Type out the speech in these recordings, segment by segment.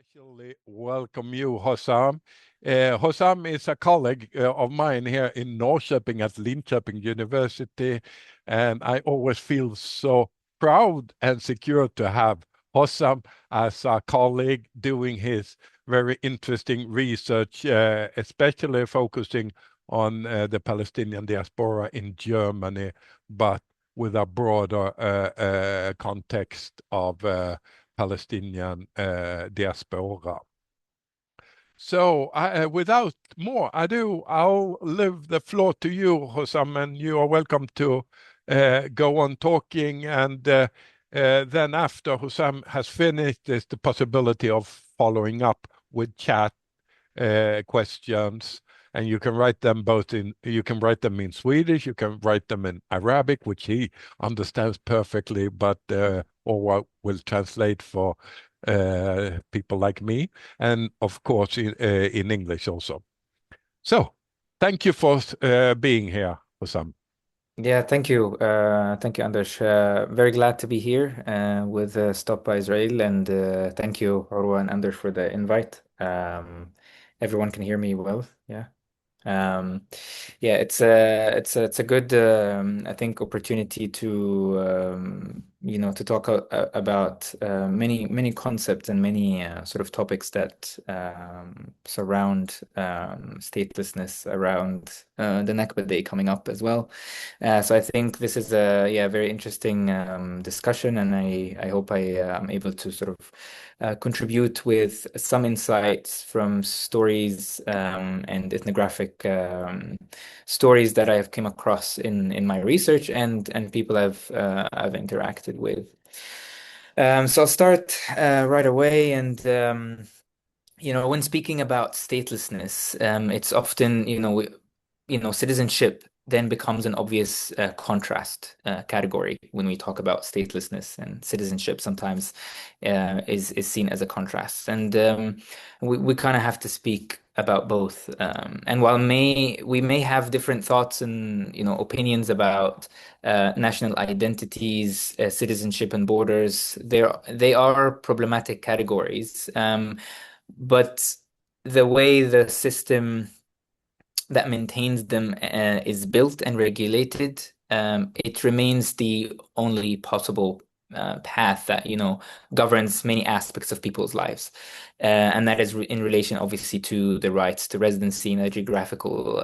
especially welcome you, Hossam. Hossam is a colleague of mine here in Norrköping at Lindköping University, and I always feel so proud and secure to have Hossam as a colleague doing his very interesting research, especially focusing on the Palestinian diaspora in Germany, but with a broader context of Palestinian diaspora. So without more ado, I'll leave the floor to you, Hossam, and you are welcome to go on talking. And then after Hossam has finished, there's the possibility of following up with chat questions. And you can write them you can write them in Swedish, you can write them in Arabic, which he understands perfectly, but Orwa will translate for people like me, and of course in English also. So, thank you for being here, Hossam. Yeah, thank you. Thank you, Anders. Very glad to be here with Stop by Israel, and thank you, Orwa and Anders, for the invite. Everyone can hear me well, yeah. Yeah, it's a good I think opportunity to to talk about many concepts and many sort of topics that surround statelessness around the Nakba Day coming up as well. So I think this is a very interesting discussion, and I hope I am able to sort of contribute with some insights from stories and ethnographic stories that I have come across in my research and people I've interacted with. So I'll start right away, and when speaking about statelessness, it's often citizenship then becomes an obvious contrast category when we talk about statelessness, and citizenship sometimes is seen as a contrast, and we kind of have to speak about both. And while we may have different thoughts and opinions about national identities, citizenship, and borders, they are problematic categories. But the way the system that maintains them is built and regulated, it remains the only possible path that governs many aspects of people's lives, and that is in relation, obviously, to the rights to residency in a geographical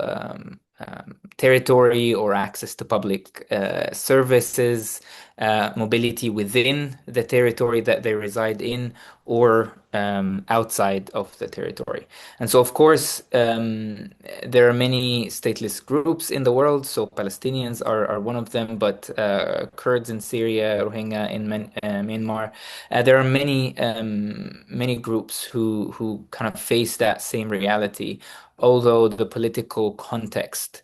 territory, or access to public services, mobility within the territory that they reside in, or outside of the territory. And so, of course, there are many stateless groups in the world. So Palestinians are one of them, but Kurds in Syria, Rohingya in Myanmar, there are many groups who kind of face that same reality, although the political context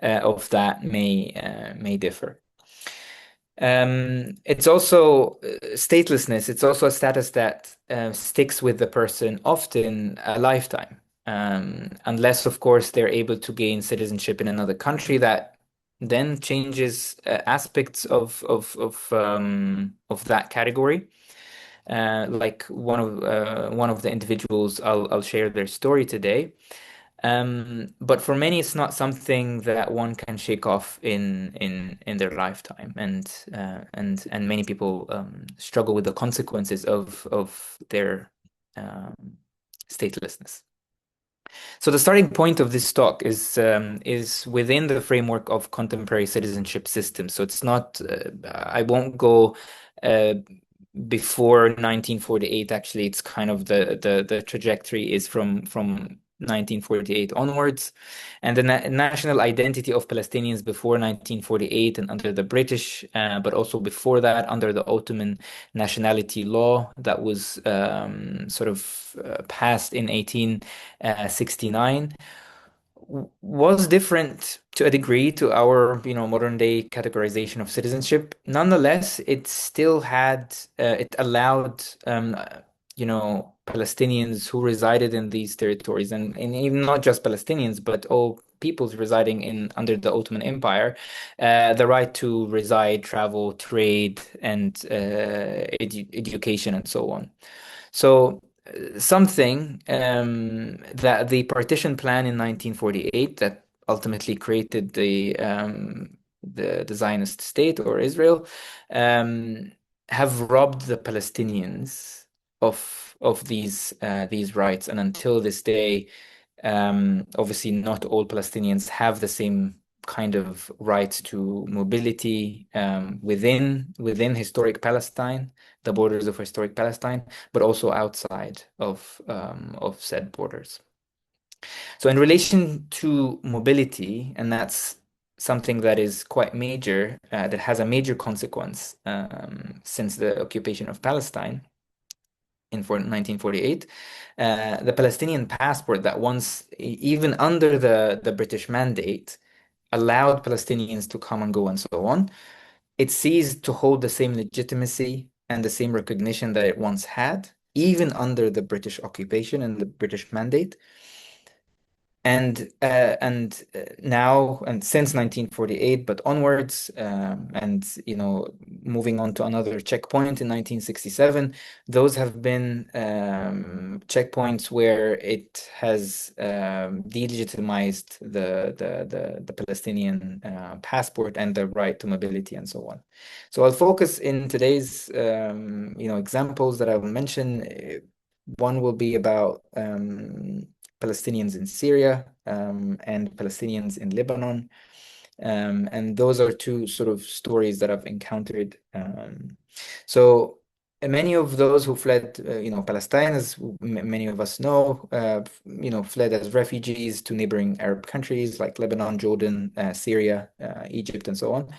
of that may differ. It's also statelessness. It's also a status that sticks with the person often a lifetime, unless, of course, they're able to gain citizenship in another country that then changes aspects of that category. Like one of the individuals, I'll share their story today. But for many, it's not something that one can shake off in their lifetime, and many people struggle with the consequences of their statelessness. So the starting point of this talk is within the framework of contemporary citizenship systems. So it's not. I won't go before 1948. Actually, it's kind of the trajectory is from 1948 onwards, and the national identity of Palestinians before 1948 and under the British, but also before that under the Ottoman nationality law that was sort of passed in 1869, was different to a degree to our modern day categorization of citizenship. Nonetheless, it still had it allowed Palestinians who resided in these territories, and even not just Palestinians, but all peoples residing under the Ottoman Empire, the right to reside, travel, trade, and education, and so on. So something that the partition plan in 1948 that ultimately created the Zionist state or Israel have robbed the Palestinians of these rights, and until this day, obviously not all Palestinians have the same kind of rights to mobility within historic Palestine, the borders of historic Palestine, but also outside of said borders. So in relation to mobility, and that's something that is quite major, that has a major consequence since the occupation of Palestine in 1948, the Palestinian passport that once, even under the British mandate, allowed Palestinians to come and go and so on, it ceased to hold the same legitimacy and the same recognition that it once had, even under the British occupation and the British mandate. And now, and since 1948, but onwards, and moving on to another checkpoint in 1967, those have been checkpoints where it has delegitimized the Palestinian passport and the right to mobility and so on. So I'll focus in today's examples that I will mention. One will be about Palestinians in Syria and Palestinians in Lebanon. And those are two sort of stories that I've encountered. So many of those who fled, Palestine, as many of us know, fled as refugees to neighboring Arab countries like Lebanon, Jordan, Syria, Egypt, and so on.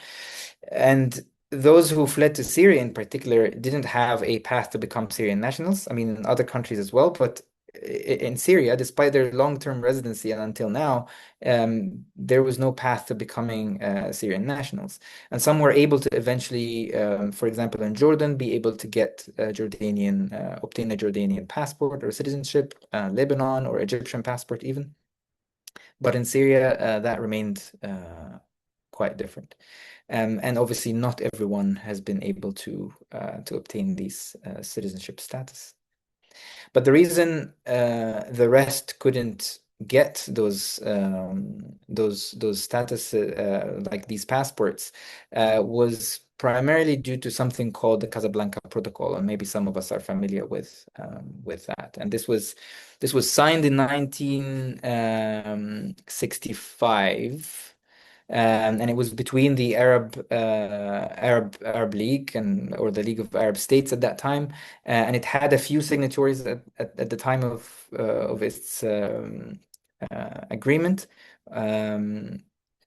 And those who fled to Syria in particular didn't have a path to become Syrian nationals. I mean, in other countries as well, but in Syria, despite their long-term residency and until now, there was no path to becoming Syrian nationals. And some were able to eventually, for example, in Jordan, be able to get obtain a Jordanian passport or citizenship, Lebanon or Egyptian passport even. But in Syria, that remained quite different. And obviously not everyone has been able to obtain these citizenship status. But the reason the rest couldn't get those status like these passports was primarily due to something called the Casablanca Protocol, and maybe some of us are familiar with that. And this was signed in 1965. And it was between the Arab League or the League of Arab States at that time, and it had a few signatories at the time of its agreement, and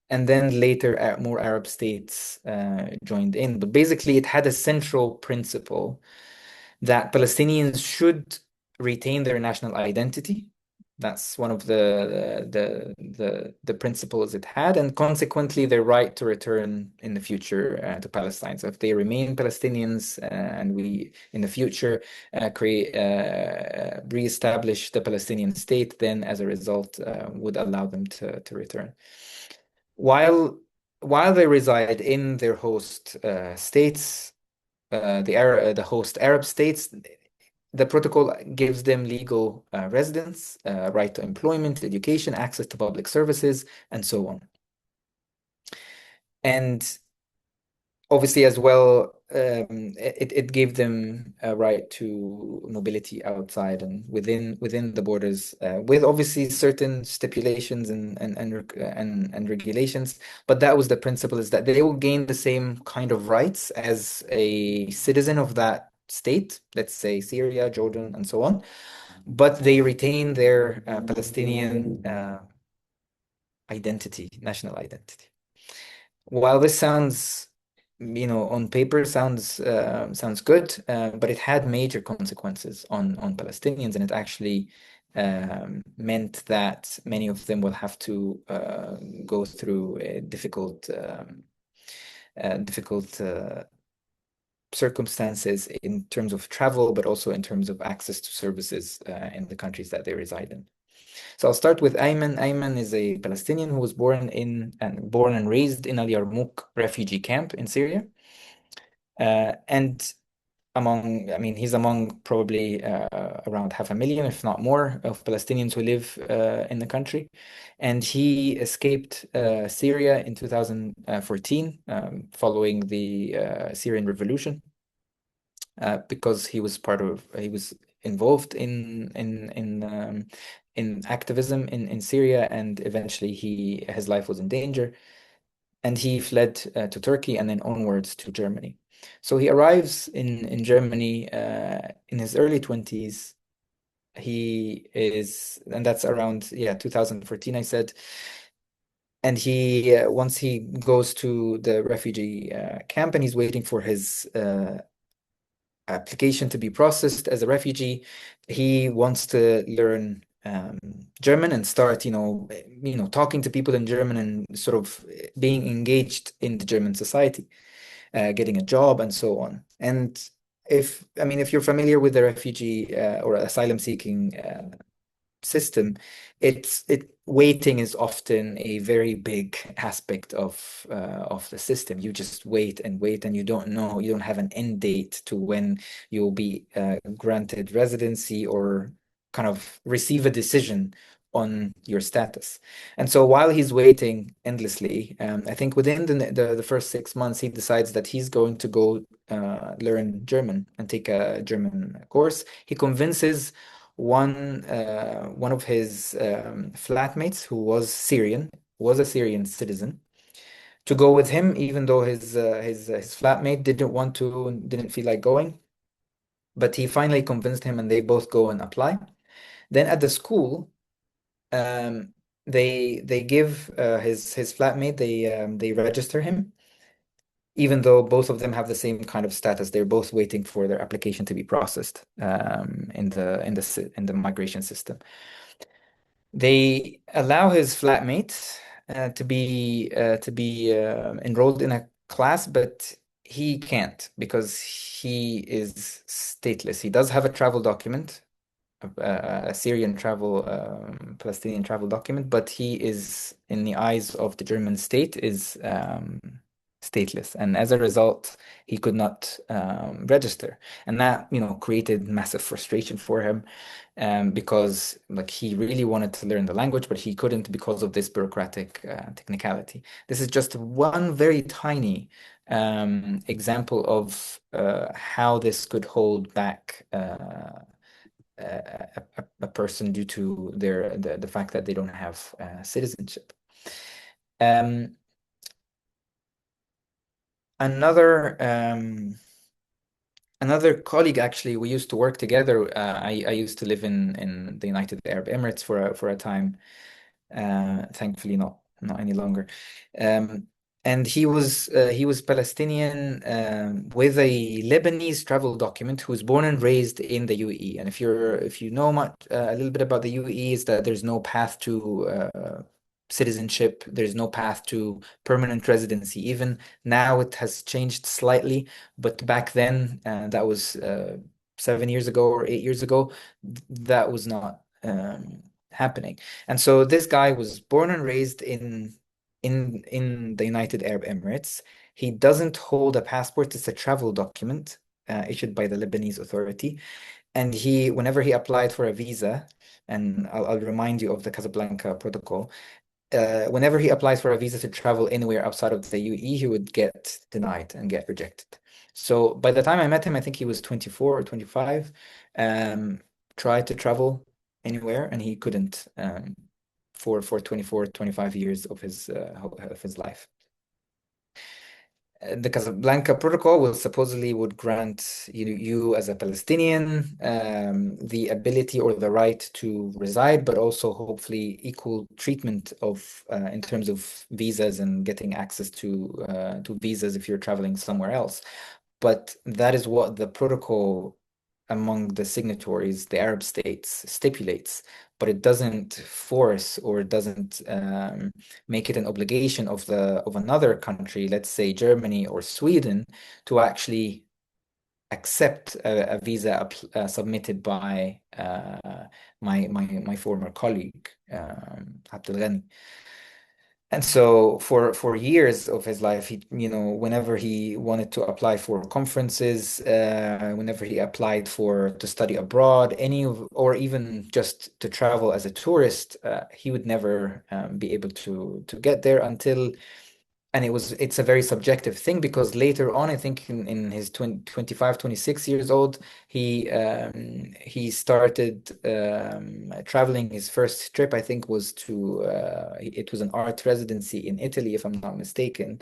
then later more Arab states joined in. But basically, it had a central principle that Palestinians should retain their national identity. That's one of the principles it had, and consequently their right to return in the future to Palestine. So if they remain Palestinians and we in the future reestablish the Palestinian state, then as a result would allow them to return. While they reside in their host states, the host Arab states, the protocol gives them legal residence, right to employment, education, access to public services, and so on. And obviously as well, it gave them a right to mobility outside and within the borders, with obviously certain stipulations and regulations. But that was the principle, is that they will gain the same kind of rights as a citizen of that state, let's say Syria, Jordan, and so on, but they retain their Palestinian identity, national identity. While this sounds, on paper sounds good, but it had major consequences on Palestinians, and it actually meant that many of them will have to go through difficult circumstances in terms of travel, but also in terms of access to services in the countries that they reside in. So I'll start with Ayman. Ayman is a Palestinian who was born and raised in Al Yarmouk refugee camp in Syria. And I mean, he's among probably around 500,000, if not more, of Palestinians who live in the country. And he escaped Syria in 2014 following the Syrian Revolution because he was involved in activism in Syria, and eventually his life was in danger, and he fled to Turkey and then onwards to Germany. So he arrives in Germany in his early 20s. And that's around 2014, I said. And once he goes to the refugee camp, and he's waiting for his application to be processed as a refugee, he wants to learn German and start, talking to people in German and sort of being engaged in the German society, getting a job and so on. And if you're familiar with the refugee or asylum seeking system, waiting is often a very big aspect of the system. You just wait and wait, and you don't have an end date to when you'll be granted residency or kind of receive a decision on your status. And so while he's waiting endlessly, I think within the first 6 months, he decides that he's going to go learn German and take a German course. He convinces one of his flatmates, who was a Syrian citizen, to go with him, even though his flatmate didn't want to and didn't feel like going. But he finally convinced him, and they both go and apply. Then at the school, they give his flatmate, they register him, even though both of them have the same kind of status. They're both waiting for their application to be processed in the migration system. They allow his flatmate to be enrolled in a class, but he can't because he is stateless. He does have a travel document, a Syrian travel, Palestinian travel document, but he is, in the eyes of the German state, is stateless, and as a result, he could not register, and that created massive frustration for him, because like he really wanted to learn the language, but he couldn't because of this bureaucratic technicality. This is just one very tiny example of how this could hold back a person due to the fact that they don't have citizenship. Another colleague, actually, we used to work together. I used to live in the United Arab Emirates for a time. Thankfully, not any longer. And he was Palestinian with a Lebanese travel document, who was born and raised in the UAE. And if you know a little bit about the UAE, is that there's no path to citizenship. There's no path to permanent residency. Even now, it has changed slightly, but back then, that was 7 years ago or 8 years ago, that was not happening. And so this guy was born and raised in the United Arab Emirates. He doesn't hold a passport. It's a travel document issued by the Lebanese authority. And whenever he applied for a visa, and I'll remind you of the Casablanca Protocol, whenever he applies for a visa to travel anywhere outside of the UAE, he would get denied and get rejected. So by the time I met him, I think he was 24 or 25, tried to travel anywhere, and he couldn't for 24, 25 years of his life. The Casablanca Protocol would grant you as a Palestinian the ability or the right to reside, but also hopefully equal treatment in terms of visas and getting access to visas if you're traveling somewhere else. But that is what the protocol among the signatories, the Arab states, stipulates, but it doesn't force, or it doesn't make it an obligation of another country, let's say Germany or Sweden, to actually accept a visa submitted by my former colleague, Abdel Ghani. And so for years of his life, he, whenever he wanted to apply for conferences, whenever he applied for to study abroad, or even just to travel as a tourist, he would never be able to get there until, and it's a very subjective thing, because later on, I think in his 25, 26 years old, he started traveling. His first trip, I think, was it was an art residency in Italy, if I'm not mistaken.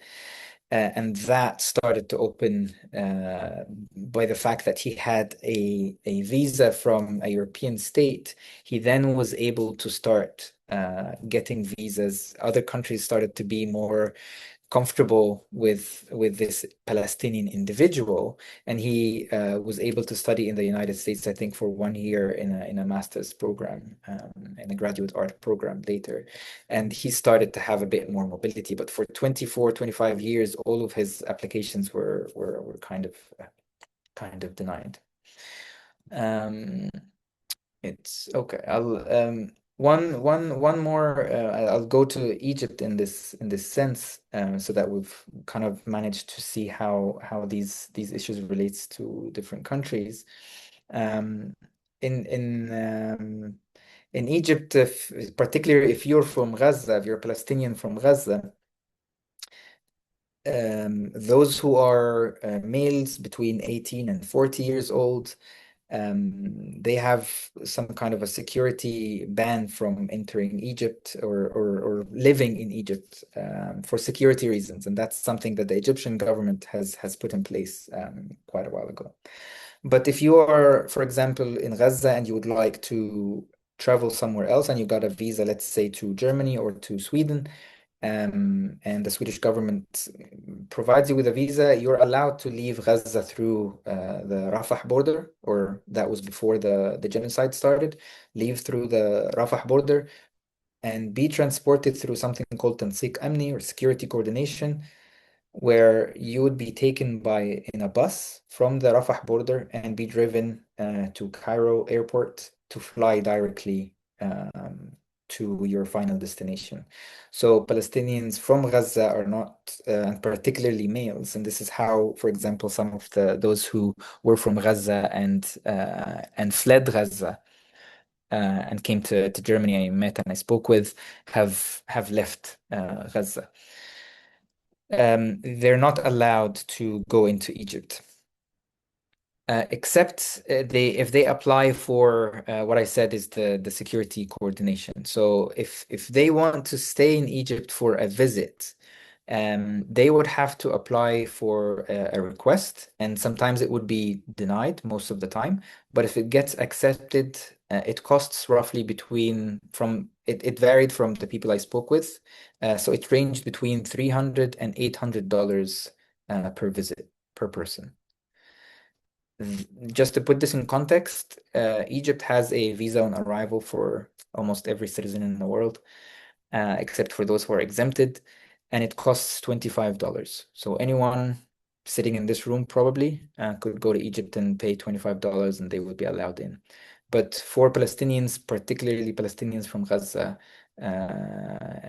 And that started to open by the fact that he had a visa from a European state. He then was able to start getting visas. Other countries started to be more comfortable with this Palestinian individual, and he was able to study in the United States, I think, for 1 year in a master's program, in a graduate art program later. And he started to have a bit more mobility. But for 24, 25 years, all of his applications were kind of denied. It's okay. One more. I'll go to Egypt in this sense, so that we've kind of managed to see how these issues relates to different countries. Um, in Egypt, particularly if you're from Gaza, if you're a Palestinian from Gaza, those who are males between 18 and 40 years old, they have some kind of a security ban from entering Egypt, or living in Egypt, for security reasons. And that's something that the Egyptian government has put in place quite a while ago. But if you are, for example, in Gaza, and you would like to travel somewhere else, and you got a visa, let's say to Germany or to Sweden, and the Swedish government provides you with a visa, you're allowed to leave Gaza through the Rafah border, or that was before the genocide started. Leave through the Rafah border and be transported through something called Tansiq Amni, or security coordination, where you would be taken in a bus from the Rafah border and be driven to Cairo airport to fly directly to your final destination. So Palestinians from Gaza are not, and particularly males, and this is how, for example, some of those who were from Gaza and fled Gaza and came to Germany, I met and I spoke with, have left Gaza. They're not allowed to go into Egypt. Except if they apply for what I said is the security coordination. So if they want to stay in Egypt for a visit, they would have to apply for a request, and sometimes it would be denied, most of the time. But if it gets accepted, it costs roughly it varied from the people I spoke with. So it ranged between $300 and $800 per visit per person. Just to put this in context, Egypt has a visa on arrival for almost every citizen in the world, except for those who are exempted, and it costs $25. So anyone sitting in this room probably could go to Egypt and pay $25, and they would be allowed in. But for Palestinians, particularly Palestinians from Gaza,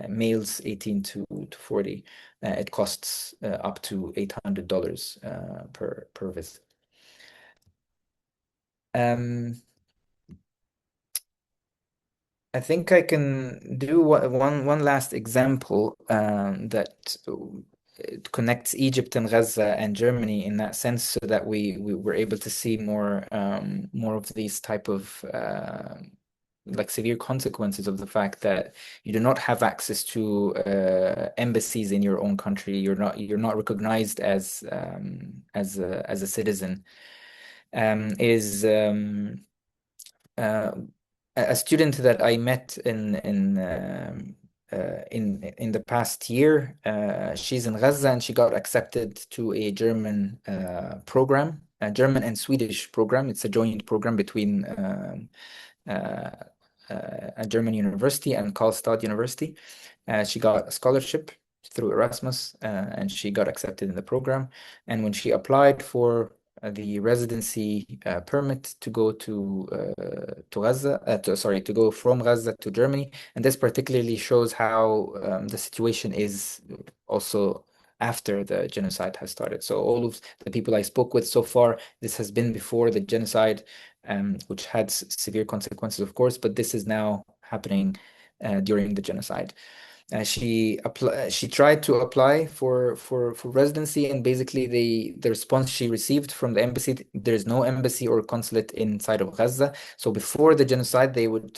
males 18 to 40, it costs up to $800 per visit. I think I can do one last example that it connects Egypt and Gaza and Germany in that sense, so that we were able to see more of these type of like severe consequences of the fact that you do not have access to embassies in your own country. You're not recognized as a citizen. A student that I met in the past year. She's in Gaza, and she got accepted to a German program, a German and Swedish program. It's a joint program between a German university and Karlstad University. She got a scholarship through Erasmus, and she got accepted in the program. And when she applied for the residency permit to go to Gaza, to go from Gaza to Germany. And this particularly shows how the situation is also after the genocide has started. So all of the people I spoke with so far, this has been before the genocide, which had severe consequences, of course, but this is now happening during the genocide. She tried to apply for residency, and basically the response she received from the embassy, there's no embassy or consulate inside of Gaza. So before the genocide, they would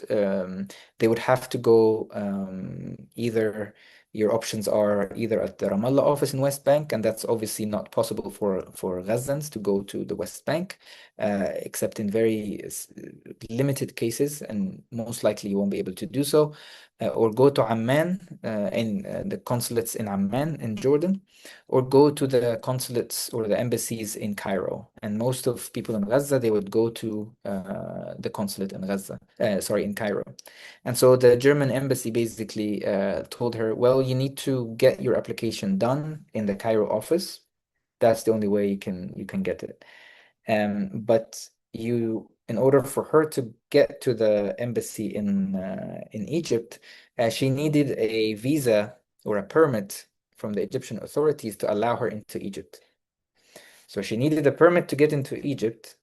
have to go either. Your options are either at the Ramallah office in West Bank, and that's obviously not possible for Gazans to go to the West Bank, except in very limited cases, and most likely you won't be able to do so. Or go to Amman in the consulates in Amman in Jordan, or go to the consulates or the embassies in Cairo. And most of people in Gaza, they would go to the consulate in in Cairo. And so the German embassy basically told her, well, you need to get your application done in the Cairo office. That's the only way you can get it. But in order for her to get to the embassy in Egypt, she needed a visa or a permit from the Egyptian authorities to allow her into Egypt. So she needed a permit to get into Egypt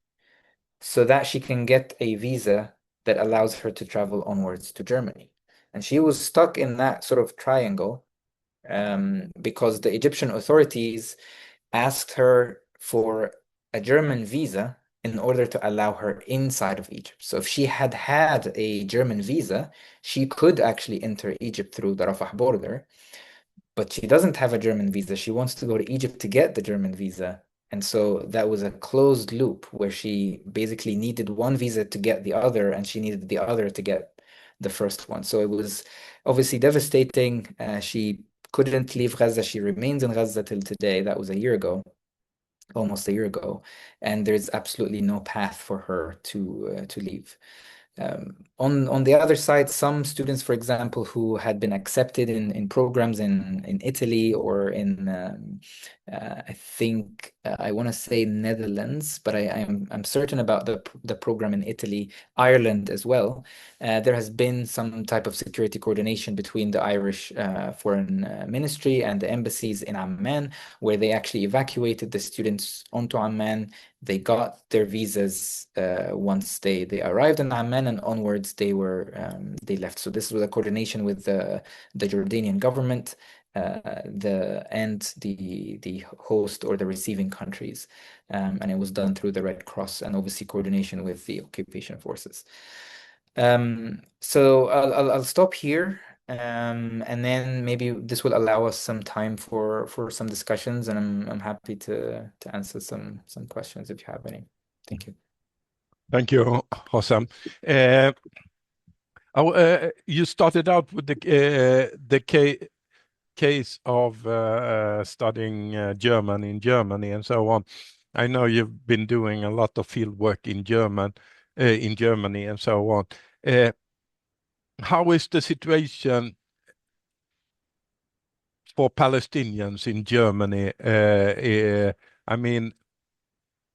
so that she can get a visa that allows her to travel onwards to Germany. And she was stuck in that sort of triangle because the Egyptian authorities asked her for a German visa in order to allow her inside of Egypt. So if she had had a German visa, she could actually enter Egypt through the Rafah border, but she doesn't have a German visa. She wants to go to Egypt to get the German visa. And so that was a closed loop where she basically needed one visa to get the other, and she needed the other to get the first one. So it was obviously devastating. She couldn't leave Gaza. She remains in Gaza till today. That was a year ago, almost a year ago, and there's absolutely no path for her to leave. On the other side, some students, for example, who had been accepted in programs in Italy or in I think I want to say Netherlands, but I'm certain about the program in Italy, Ireland as well. There has been some type of security coordination between the Irish Foreign Ministry and the embassies in Amman, where they actually evacuated the students onto Amman. They got their visas once they arrived in Amman, and onwards they left. So this was a coordination with the Jordanian government, and the host or the receiving countries, and it was done through the Red Cross and obviously coordination with the occupation forces. So I'll stop here. And then maybe this will allow us some time for some discussions, and I'm happy to answer some questions if you have any. Thank you. Thank you, Hossam. You started out with the case of studying German in Germany and so on. I know you've been doing a lot of field work in Germany and so on. How is the situation for Palestinians in Germany? I mean,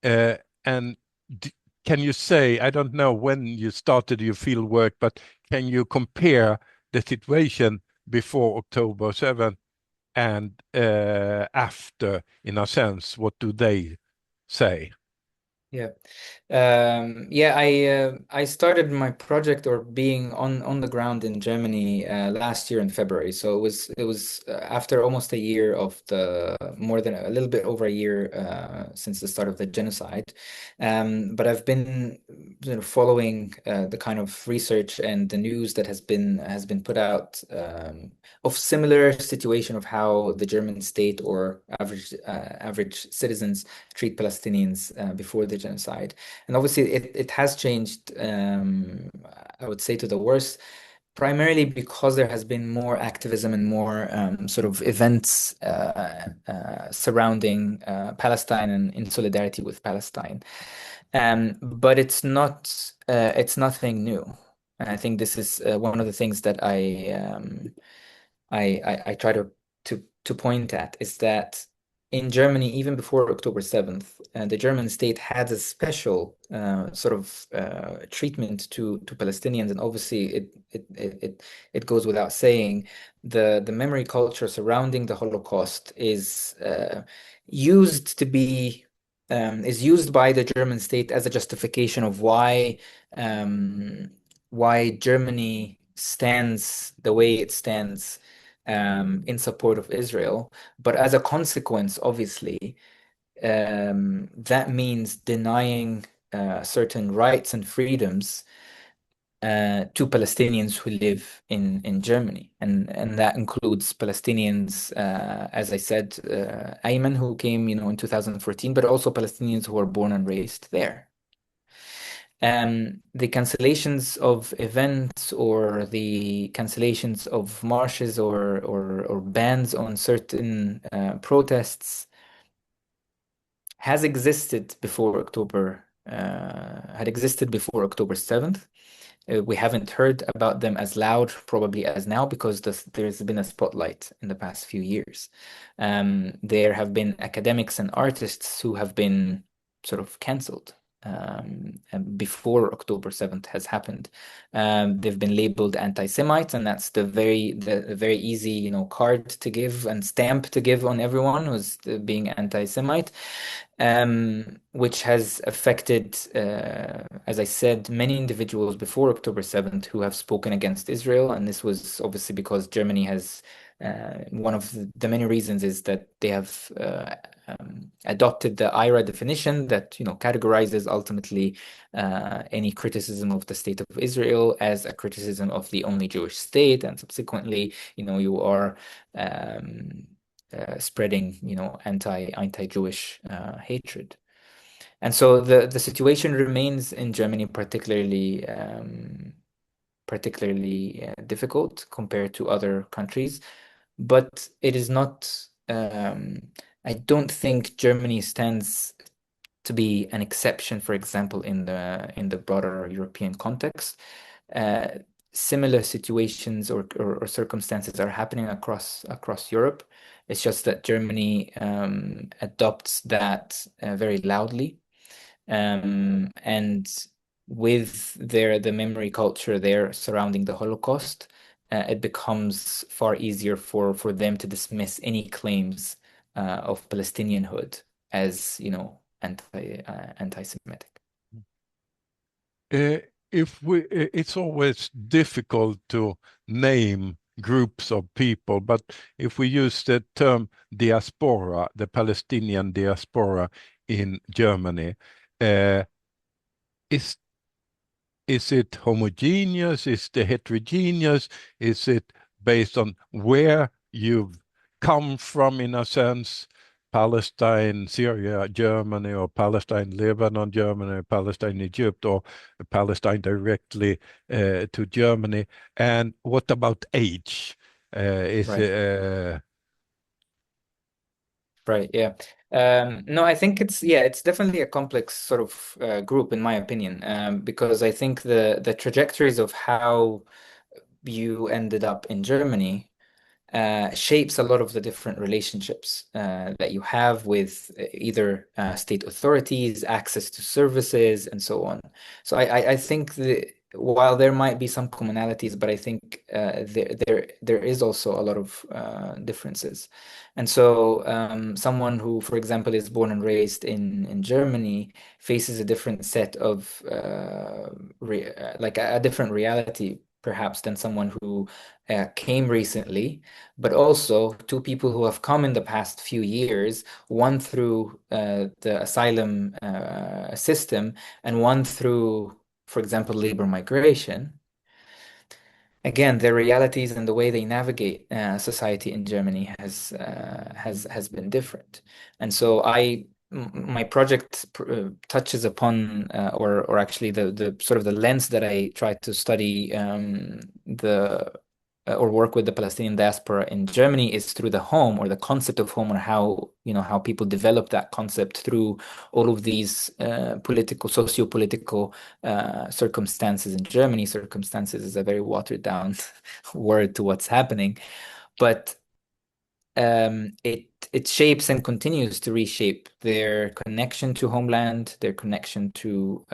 and can you say, I don't know when you started your field work, but can you compare the situation before October 7th and after, in a sense? What do they say? Yeah. I started my project or being on the ground in Germany last year in February. So it was after almost a year of more than a little bit over a year since the start of the genocide. But I've been following the kind of research and the news that has been put out of similar situation of how the German state or average citizens treat Palestinians before the genocide. And obviously it has changed, I would say, to the worse, primarily because there has been more activism and more sort of events surrounding Palestine and in solidarity with Palestine. But it's nothing new. And I think this is one of the things that I try to point at, is that in Germany, even before October 7th, the German state had a special sort of treatment to Palestinians, and obviously it goes without saying the memory culture surrounding the Holocaust used to be is used by the German state as a justification of why Germany stands the way it stands in support of Israel. But as a consequence, obviously, that means denying certain rights and freedoms to Palestinians who live in Germany. And that includes Palestinians, as I said, Ayman, who came, in 2014, but also Palestinians who were born and raised there. The cancellations of events or the cancellations of marches or bans on certain protests had existed before October 7th. We haven't heard about them as loud probably as now because there's been a spotlight in the past few years. There have been academics and artists who have been sort of cancelled before October 7th has happened. They've been labeled anti-Semites, and that's the very easy, card to give and stamp to give on everyone who's being anti-Semite, which has affected, as I said, many individuals before October 7th who have spoken against Israel. And this was obviously because Germany has one of the many reasons is that they have adopted the IRA definition that categorizes ultimately any criticism of the state of Israel as a criticism of the only Jewish state, and subsequently, you are spreading, anti-Jewish hatred. And so the situation remains in Germany particularly difficult compared to other countries. But it is not, I don't think Germany stands to be an exception, for example, in the broader European context. Similar situations or circumstances are happening across Europe. It's just that Germany adopts that very loudly. And with the memory culture there surrounding the Holocaust, it becomes far easier for them to dismiss any claims of Palestinianhood as, anti-Semitic. It's always difficult to name groups of people, but if we use the term diaspora, the Palestinian diaspora in Germany, is it homogeneous? Is it heterogeneous? Is it based on where you've come from, in a sense? Palestine, Syria, Germany, or Palestine, Lebanon, Germany, Palestine, Egypt, or Palestine directly to Germany? And what about age? Right, yeah. No, I think it's definitely a complex sort of group, in my opinion, because I think the trajectories of how you ended up in Germany shapes a lot of the different relationships that you have with either state authorities, access to services, and so on. So I think while there might be some commonalities, but I think there is also a lot of differences. And so someone who, for example, is born and raised in Germany faces a different set of like a different reality perhaps than someone who came recently, but also two people who have come in the past few years, one through the asylum system and one through, for example, labor migration. Again, their realities and the way they navigate society in Germany has been different. And so my project touches upon, or actually the sort of the lens that I try to study or work with the Palestinian diaspora in Germany is through the home, or the concept of home, or how people develop that concept through all of these socio-political circumstances in Germany. Circumstances is a very watered down word to what's happening, but it shapes and continues to reshape their connection to homeland, their connection to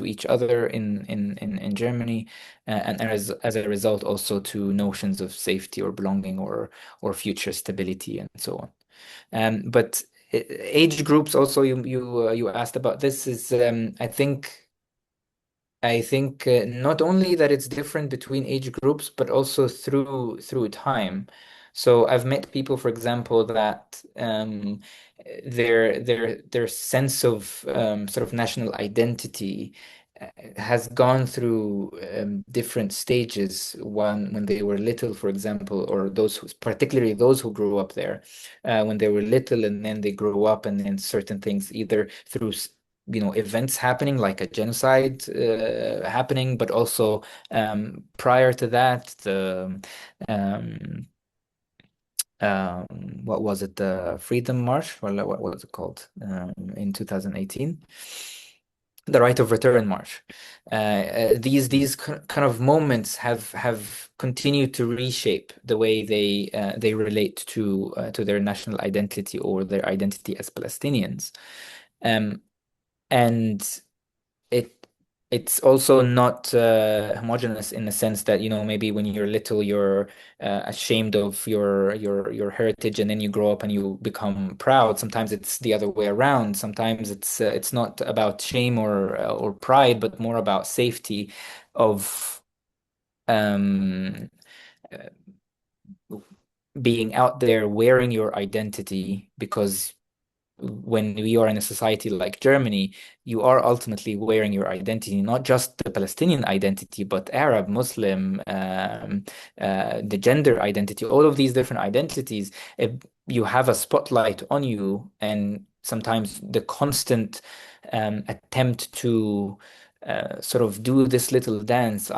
each other in Germany, and as a result also to notions of safety or belonging or future stability and so on. But age groups also you asked about this is I think not only that it's different between age groups, but also through time. So I've met people, for example, that their sense of sort of national identity has gone through different stages when they were little, for example, or particularly those who grew up there when they were little, and then they grew up, and then certain things either through events happening like a genocide happening, but also prior to that, um, what was it, the Freedom March? Well, what was it called in 2018? The Right of Return March. These kind of moments have continued to reshape the way they relate to their national identity or their identity as Palestinians. And it it's also not homogeneous in the sense that, maybe when you're little, you're ashamed of your heritage, and then you grow up and you become proud. Sometimes it's the other way around. Sometimes it's not about shame or pride, but more about safety of um, uh, being out there wearing your identity, because when we are in a society like Germany, you are ultimately wearing your identity, not just the Palestinian identity, but Arab, Muslim, the gender identity, all of these different identities. You have a spotlight on you, and sometimes the constant attempt to sort of do this little dance.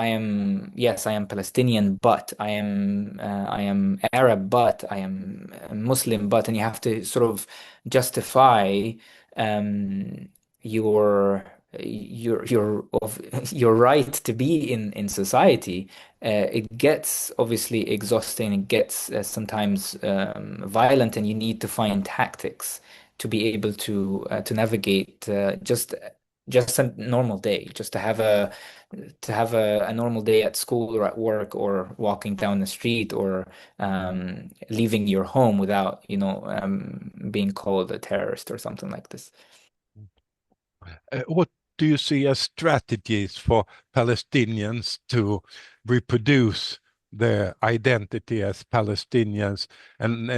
Yes, I am Palestinian, but I am Arab, but I am Muslim, and you have to sort of justify um, your of your right to be in society. It gets obviously exhausting. It gets sometimes violent, and you need to find tactics to be able to navigate just a normal day, just to have a normal day at school or at work or walking down the street or leaving your home without, being called a terrorist or something like this. What do you see as strategies for Palestinians to reproduce their identity as Palestinians? And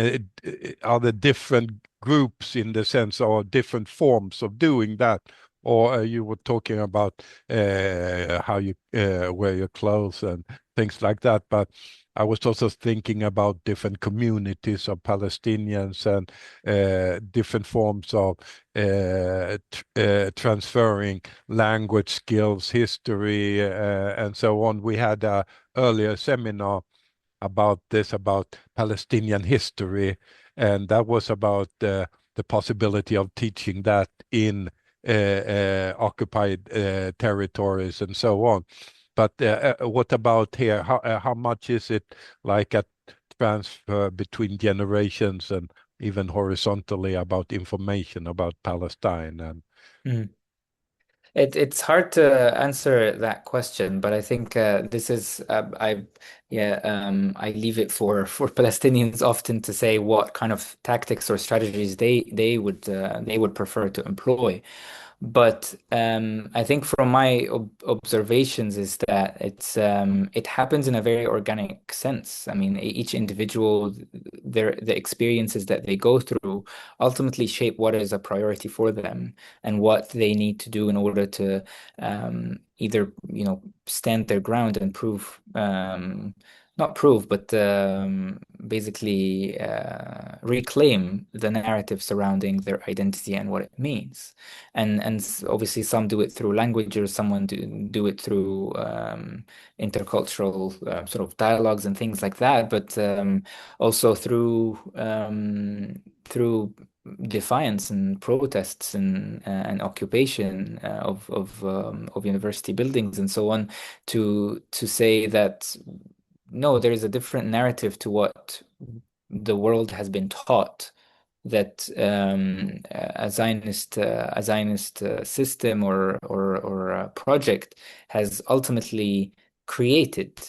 are there different groups in the sense, or different forms of doing that? Or you were talking about how you wear your clothes and things like that. But I was also thinking about different communities of Palestinians and different forms of transferring language skills, history, and so on. We had a earlier seminar about this, about Palestinian history, and that was about the possibility of teaching that in occupied territories and so on. But what about here? How much is it like a transfer between generations and even horizontally about information about Palestine? And Mm. It's hard to answer that question, but I think this is I leave it for Palestinians often to say what kind of tactics or strategies they would prefer to employ. But I think from my observations is that it happens in a very organic sense. I mean, each individual, the experiences that they go through ultimately shape what is a priority for them and what they need to do in order to either, stand their ground and prove, not prove, but basically reclaim the narrative surrounding their identity and what it means. And obviously some do it through language, or someone do it through intercultural sort of dialogues and things like that, but also through defiance and protests and occupation of university buildings and so on, to say that no, there is a different narrative to what the world has been taught that a Zionist system or project has ultimately created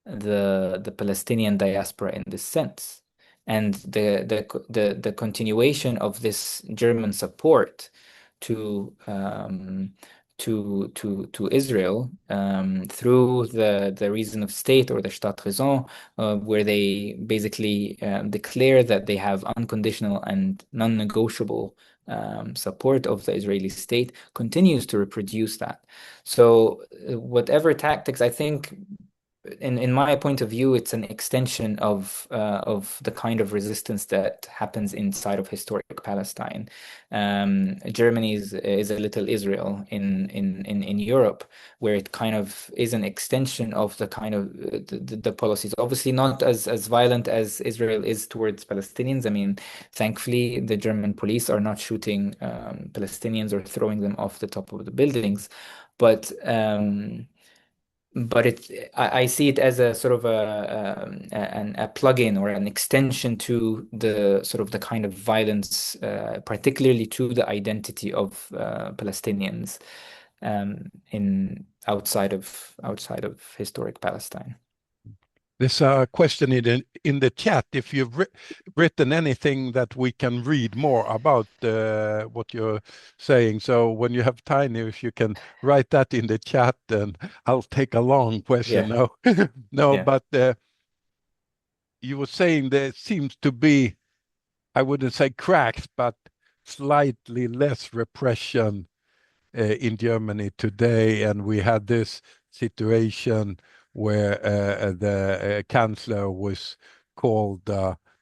the Palestinian diaspora in this sense, and the continuation of this German support to to Israel through the reason of state, or the Staatsräson, where they basically declare that they have unconditional and non-negotiable support of the Israeli state, continues to reproduce that. So whatever tactics, I think, in my point of view, it's an extension of the kind of resistance that happens inside of historic Palestine. Germany is a little Israel in Europe, where it kind of is an extension of the kind of the policies. Obviously, not as violent as Israel is towards Palestinians. I mean, thankfully, the German police are not shooting Palestinians or throwing them off the top of the buildings, but I see it as a sort of a plug-in or an extension to the sort of the kind of violence, particularly to the identity of Palestinians in outside of historic Palestine. There's a question in the chat. If you've written anything that we can read more about what you're saying. So when you have time, if you can write that in the chat, and I'll take a long question. Yeah. No, no, Yeah. but you were saying there seems to be, I wouldn't say cracks, but slightly less repression in Germany today. And we had this situation where the chancellor was called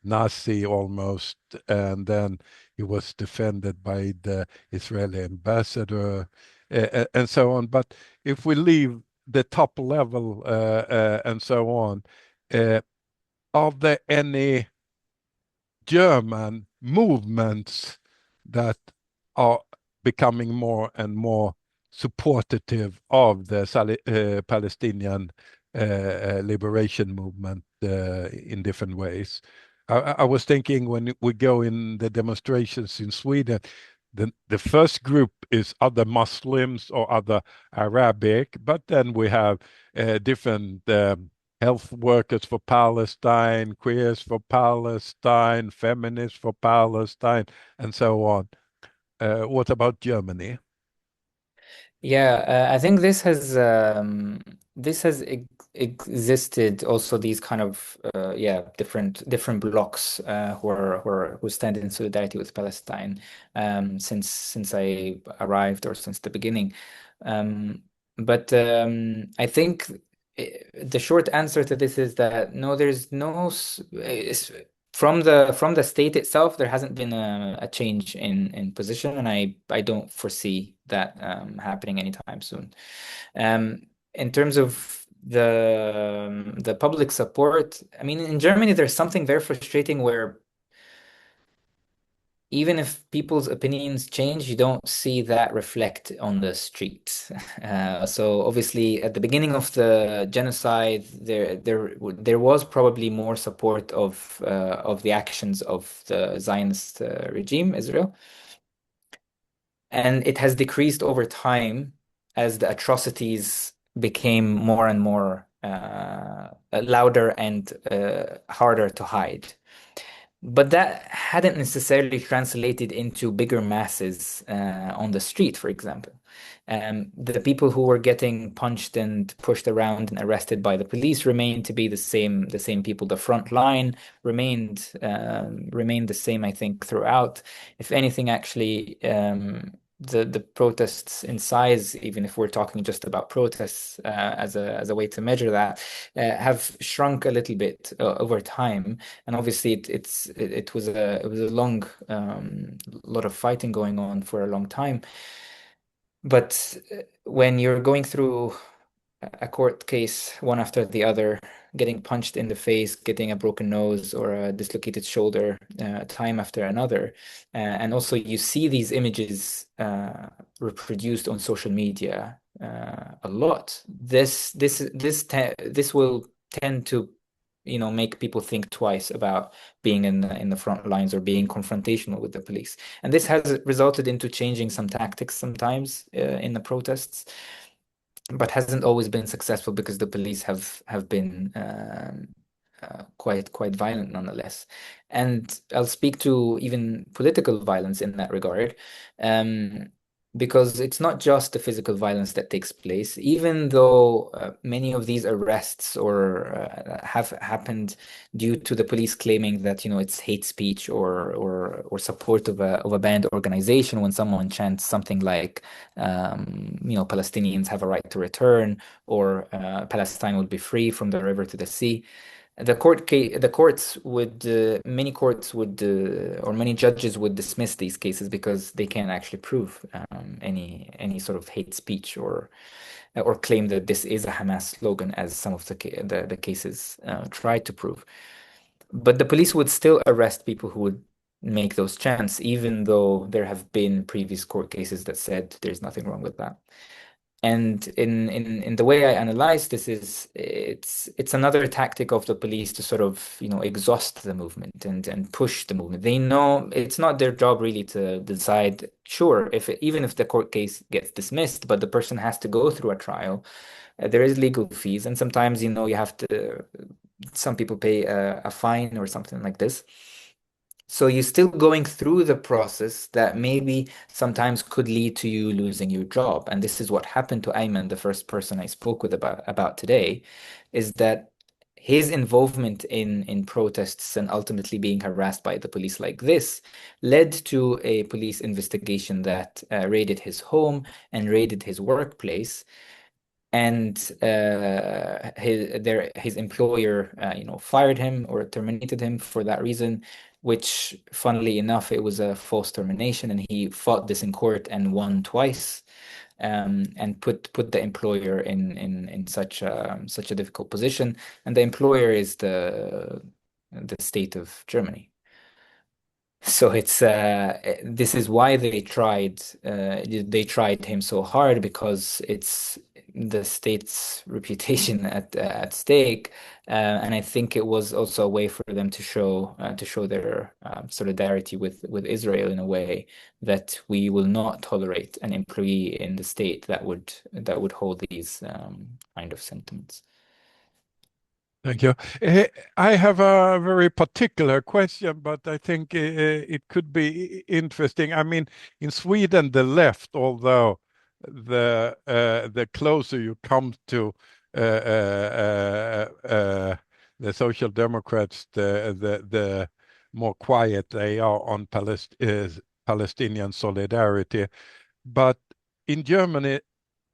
Nazi almost, and then he was defended by the Israeli ambassador, and so on. But if we leave the top level and so on, are there any German movements that are becoming more and more supportive of the Palestinian liberation movement in different ways? I was thinking when we go in the demonstrations in Sweden, the first group is other Muslims or other Arabic, but then we have different health workers for Palestine, queers for Palestine, feminists for Palestine, and so on. What about Germany? Yeah, I think this has existed also, these kind of different blocks who stand in solidarity with Palestine since I arrived, or since the beginning. But I think the short answer to this is that no, there's no from the state itself, there hasn't been a change in position, and I don't foresee that happening anytime soon. In terms of the public support, I mean, in Germany, there's something very frustrating where even if people's opinions change, you don't see that reflect on the streets. So obviously, at the beginning of the genocide, there was probably more support of the actions of the Zionist regime, Israel, and it has decreased over time as the atrocities became more and more louder and harder to hide. But that hadn't necessarily translated into bigger masses on the street, for example. The people who were getting punched and pushed around and arrested by the police remained to be the same people. The front line remained the same, I think, throughout. If anything, actually, the protests in size, even if we're talking just about protests as a way to measure that, have shrunk a little bit over time. And obviously, it was a long lot of fighting going on for a long time. But when you're going through a court case one after the other, getting punched in the face, getting a broken nose or a dislocated shoulder time after another, and also you see these images reproduced on social media a lot. This will tend to make people think twice about being in the front lines or being confrontational with the police. And this has resulted into changing some tactics sometimes in the protests, but hasn't always been successful because the police have been quite violent nonetheless. And I'll speak to even political violence in that regard. Because it's not just the physical violence that takes place, even though many of these arrests have happened due to the police claiming that it's hate speech or support of a banned organization when someone chants something like Palestinians have a right to return, or Palestine will be free from the river to the sea. Many courts would, or many judges would dismiss these cases because they can't actually prove any sort of hate speech or claim that this is a Hamas slogan, as some of the cases try to prove. But the police would still arrest people who would make those chants, even though there have been previous court cases that said there's nothing wrong with that. And in the way I analyze this is it's another tactic of the police to sort of exhaust the movement and push the movement. They know it's not their job really to decide, sure, even if the court case gets dismissed, but the person has to go through a trial. There is legal fees, and sometimes you have to, some people pay a fine or something like this. So you're still going through the process that maybe sometimes could lead to you losing your job. And this is what happened to Ayman, the first person I spoke with about today, is that his involvement in protests and ultimately being harassed by the police like this led to a police investigation that raided his home and raided his workplace. And his employer, fired him or terminated him for that reason, which, funnily enough, it was a false termination, and he fought this in court and won twice, and put the employer in such a difficult position. And the employer is the state of Germany. So this is why they tried him so hard, because it's the state's reputation at stake, and I think it was also a way for them to show their solidarity with Israel in a way that we will not tolerate an employee in the state that would hold these kind of sentiments. Thank you. I have a very particular question, but I think it could be interesting. I mean, in Sweden, the left, although the closer you come to the Social Democrats, the more quiet they are on Palestinian solidarity. But in Germany,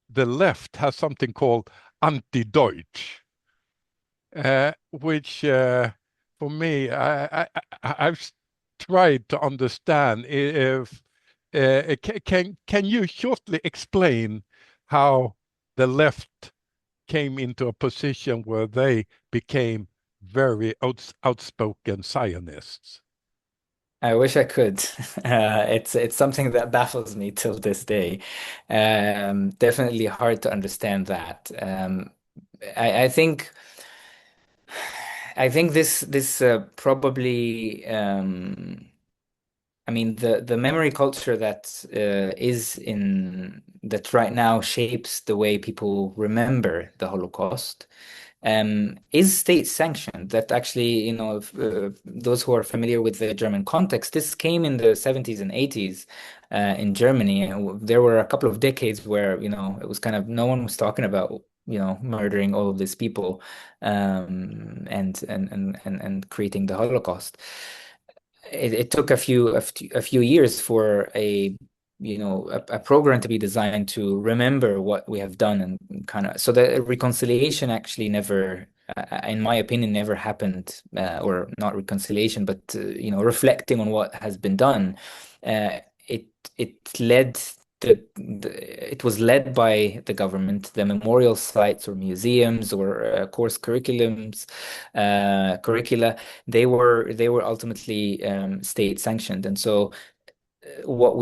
the left has something called anti-Deutsch. Which for me, I've tried to understand if can you shortly explain how the left came into a position where they became very outspoken Zionists? I wish I could. It's something that baffles me till this day. Definitely hard to understand that. I think. I think this probably, I mean, the memory culture that that right now shapes the way people remember the Holocaust is state sanctioned. That actually, those who are familiar with the German context, this came in the 70s and 80s in Germany. There were a couple of decades where it was kind of no one was talking about murdering all of these people and creating the Holocaust. It took a few years for a program to be designed to remember what we have done, and kind of so the reconciliation actually never, in my opinion, never happened, or not reconciliation, but reflecting on what has been done. It was led by the government. The memorial sites or museums or course curricula, they were ultimately state sanctioned. And so what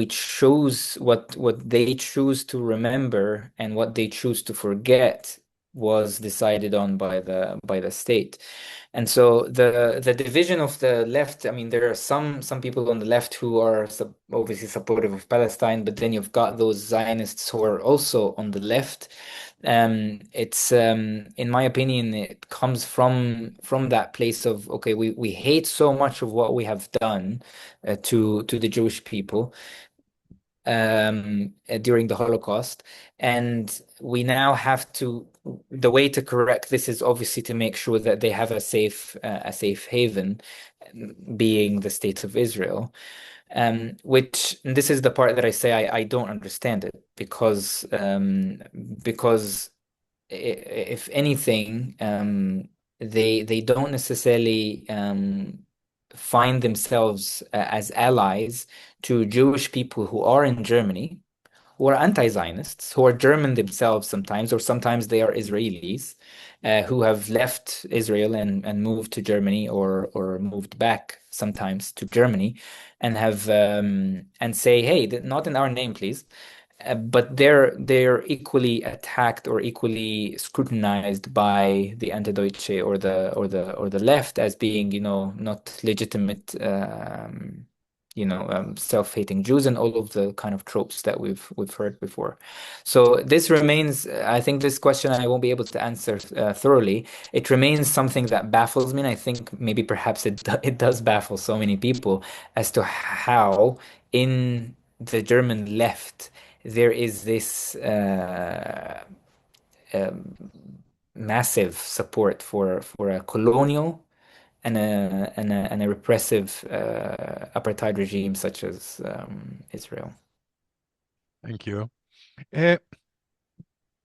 they choose to remember and what they choose to forget was decided on by the state. And so the division of the left, I mean, there are some people on the left who are obviously supportive of Palestine, but then you've got those Zionists who are also on the left. It's in my opinion, it comes from that place of, okay, we hate so much of what we have done to the Jewish people during the Holocaust, and we now have to. The way to correct this is obviously to make sure that they have a safe haven, being the state of Israel. Which, and this is the part that I say I don't understand it, because if anything, they don't necessarily find themselves as allies to Jewish people who are in Germany, who are anti-Zionists, who are German themselves sometimes, or sometimes they are Israelis, who have left Israel and moved to Germany, or moved back sometimes to Germany, and have and say, hey, not in our name, please. But they're equally attacked or equally scrutinized by the Antideutsche, or the left, as being, not legitimate, self-hating Jews, and all of the kind of tropes that we've heard before. So this remains, I think, this question I won't be able to answer thoroughly. It remains something that baffles me, and I think maybe perhaps it does baffle so many people, as to how in the German left there is this massive support for a colonial and a repressive apartheid regime such as Israel. Thank you.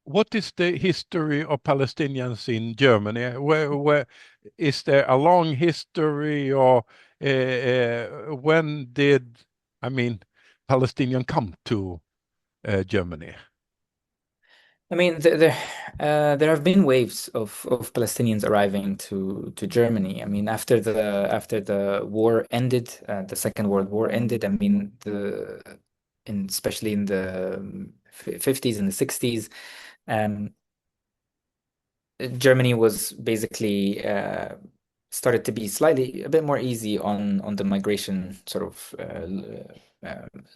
What is the history of Palestinians in Germany? Where is there a long history, or when did, Palestinian come to Germany? I mean, there have been waves of Palestinians arriving to Germany. I mean, after the war ended, the Second World War ended. I mean, especially in the 50s and the 60s, Germany was basically started to be a bit more easy on the migration sort of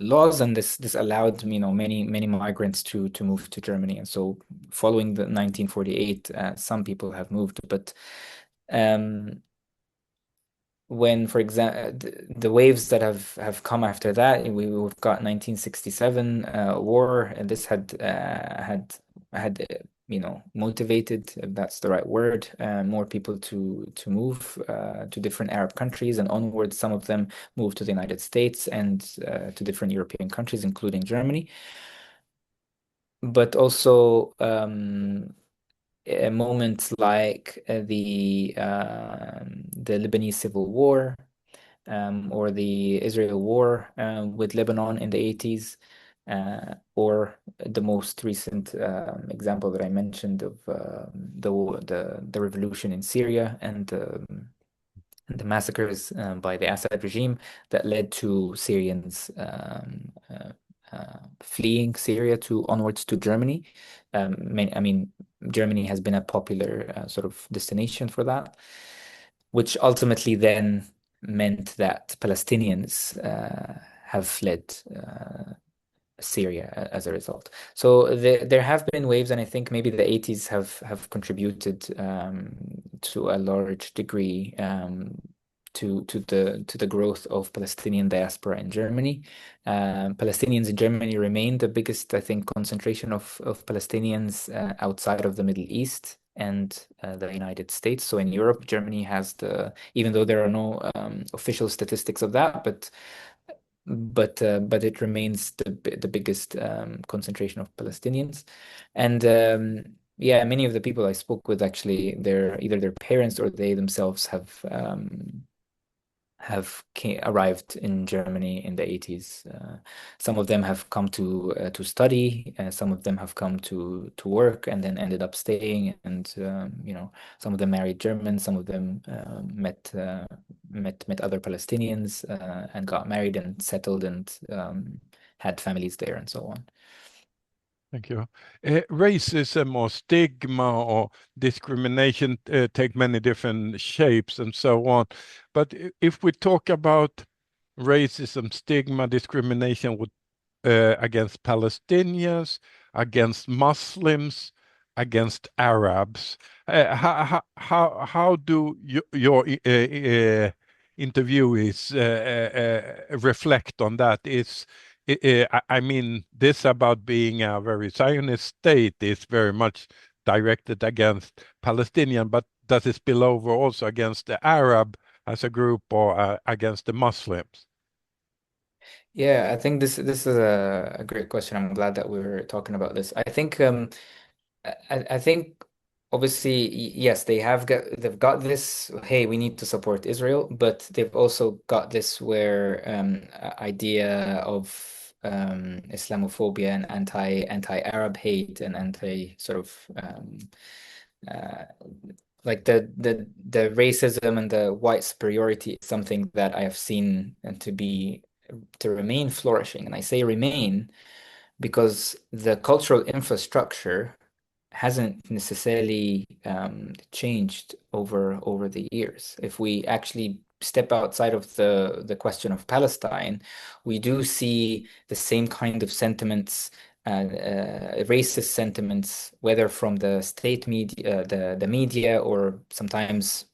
laws, and this allowed many migrants to move to Germany. And so following the 1948, some people have moved, but when, for example, the waves that have come after that, we've got 1967 war, and this had motivated, if that's the right word, more people to move to different Arab countries and onwards. Some of them moved to the United States and to different European countries, including Germany. But also moments like the Lebanese Civil War, or the Israel War with Lebanon in the 80s, or the most recent example that I mentioned of the revolution in Syria, and the massacres by the Assad regime that led to Syrians fleeing Syria onwards to Germany. Germany has been a popular sort of destination for that, which ultimately then meant that Palestinians have fled Syria as a result. So there have been waves, and I think maybe the 80s have contributed to a large degree to the growth of Palestinian diaspora in Germany. Palestinians in Germany remain the biggest, I think, concentration of Palestinians outside of the Middle East and the United States. So in Europe, Germany has even though there are no official statistics of that, but it remains the biggest concentration of Palestinians. And yeah, many of the people I spoke with, actually, either their parents or they themselves arrived in Germany in the 80s. Some of them have come to study, some of them have come to work and then ended up staying, and some of them married Germans, some of them met other Palestinians and got married and settled and had families there and so on. Thank you. Racism or stigma or discrimination take many different shapes and so on. But if we talk about racism, stigma, discrimination against Palestinians, against Muslims, against Arabs, how do your interviewees reflect on that? I mean, this about being a very Zionist state is very much directed against Palestinian, but does it spill over also against the Arab as a group or against the Muslims? Yeah, I think this is a great question. I'm glad that we're talking about this. I think I think obviously yes, they've got this, hey, we need to support Israel, but they've also got this where idea of Islamophobia and anti-Arab hate and anti sort of uh, like the racism and the white superiority is something that I have seen to remain flourishing. And I say remain because the cultural infrastructure hasn't necessarily changed over the years. If we actually step outside of the question of Palestine, we do see the same kind of sentiments, racist sentiments, whether from the state media, the media, or sometimes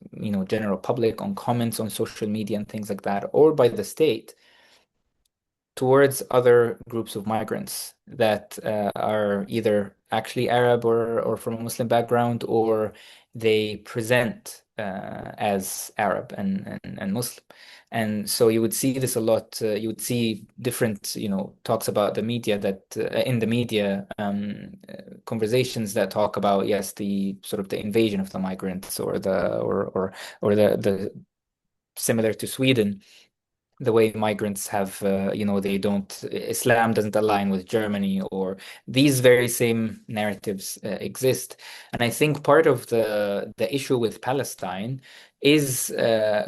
general public on comments on social media and things like that, or by the state towards other groups of migrants that are either actually Arab or from a Muslim background, or they present as Arab and Muslim. And so you would see this a lot. You would see different, talks about the media that in the media conversations that talk about, yes, the sort of the invasion of the migrants or the similar to Sweden, the way migrants have, Islam doesn't align with Germany, or these very same narratives exist. And I think part of the issue with Palestine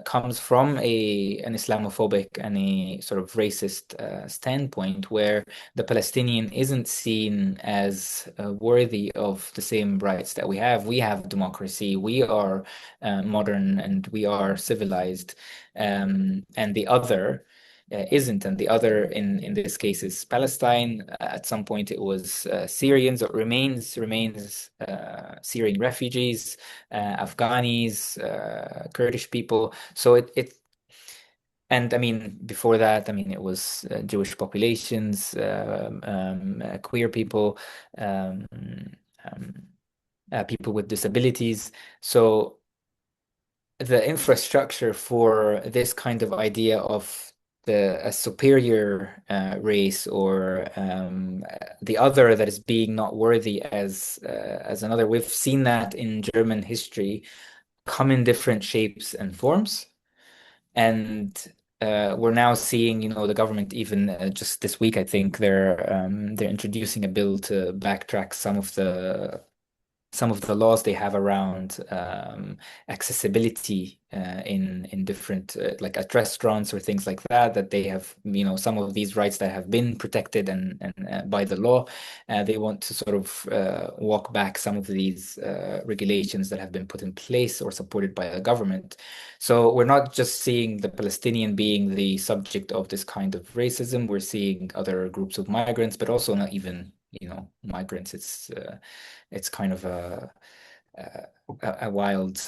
comes from an Islamophobic and a sort of racist standpoint, where the Palestinian isn't seen as worthy of the same rights that we have. We have democracy, we are modern, and we are civilized. And the other isn't, and the other in this case is Palestine. At some point, it was Syrians, or remains Syrian refugees, Afghanis, Kurdish people. So and I mean, before that, I mean, it was Jewish populations, queer people, people with disabilities. So the infrastructure for this kind of idea of a superior race, or the other that is being not worthy as another. We've seen that in German history come in different shapes and forms, and we're now seeing, the government even just this week, I think they're introducing a bill to backtrack some of the laws they have around accessibility in different like at restaurants or things like that they have, some of these rights that have been protected and by the law. They want to sort of walk back some of these regulations that have been put in place or supported by the government. So we're not just seeing the Palestinian being the subject of this kind of racism. We're seeing other groups of migrants, but also not even, migrants. It's kind of a wild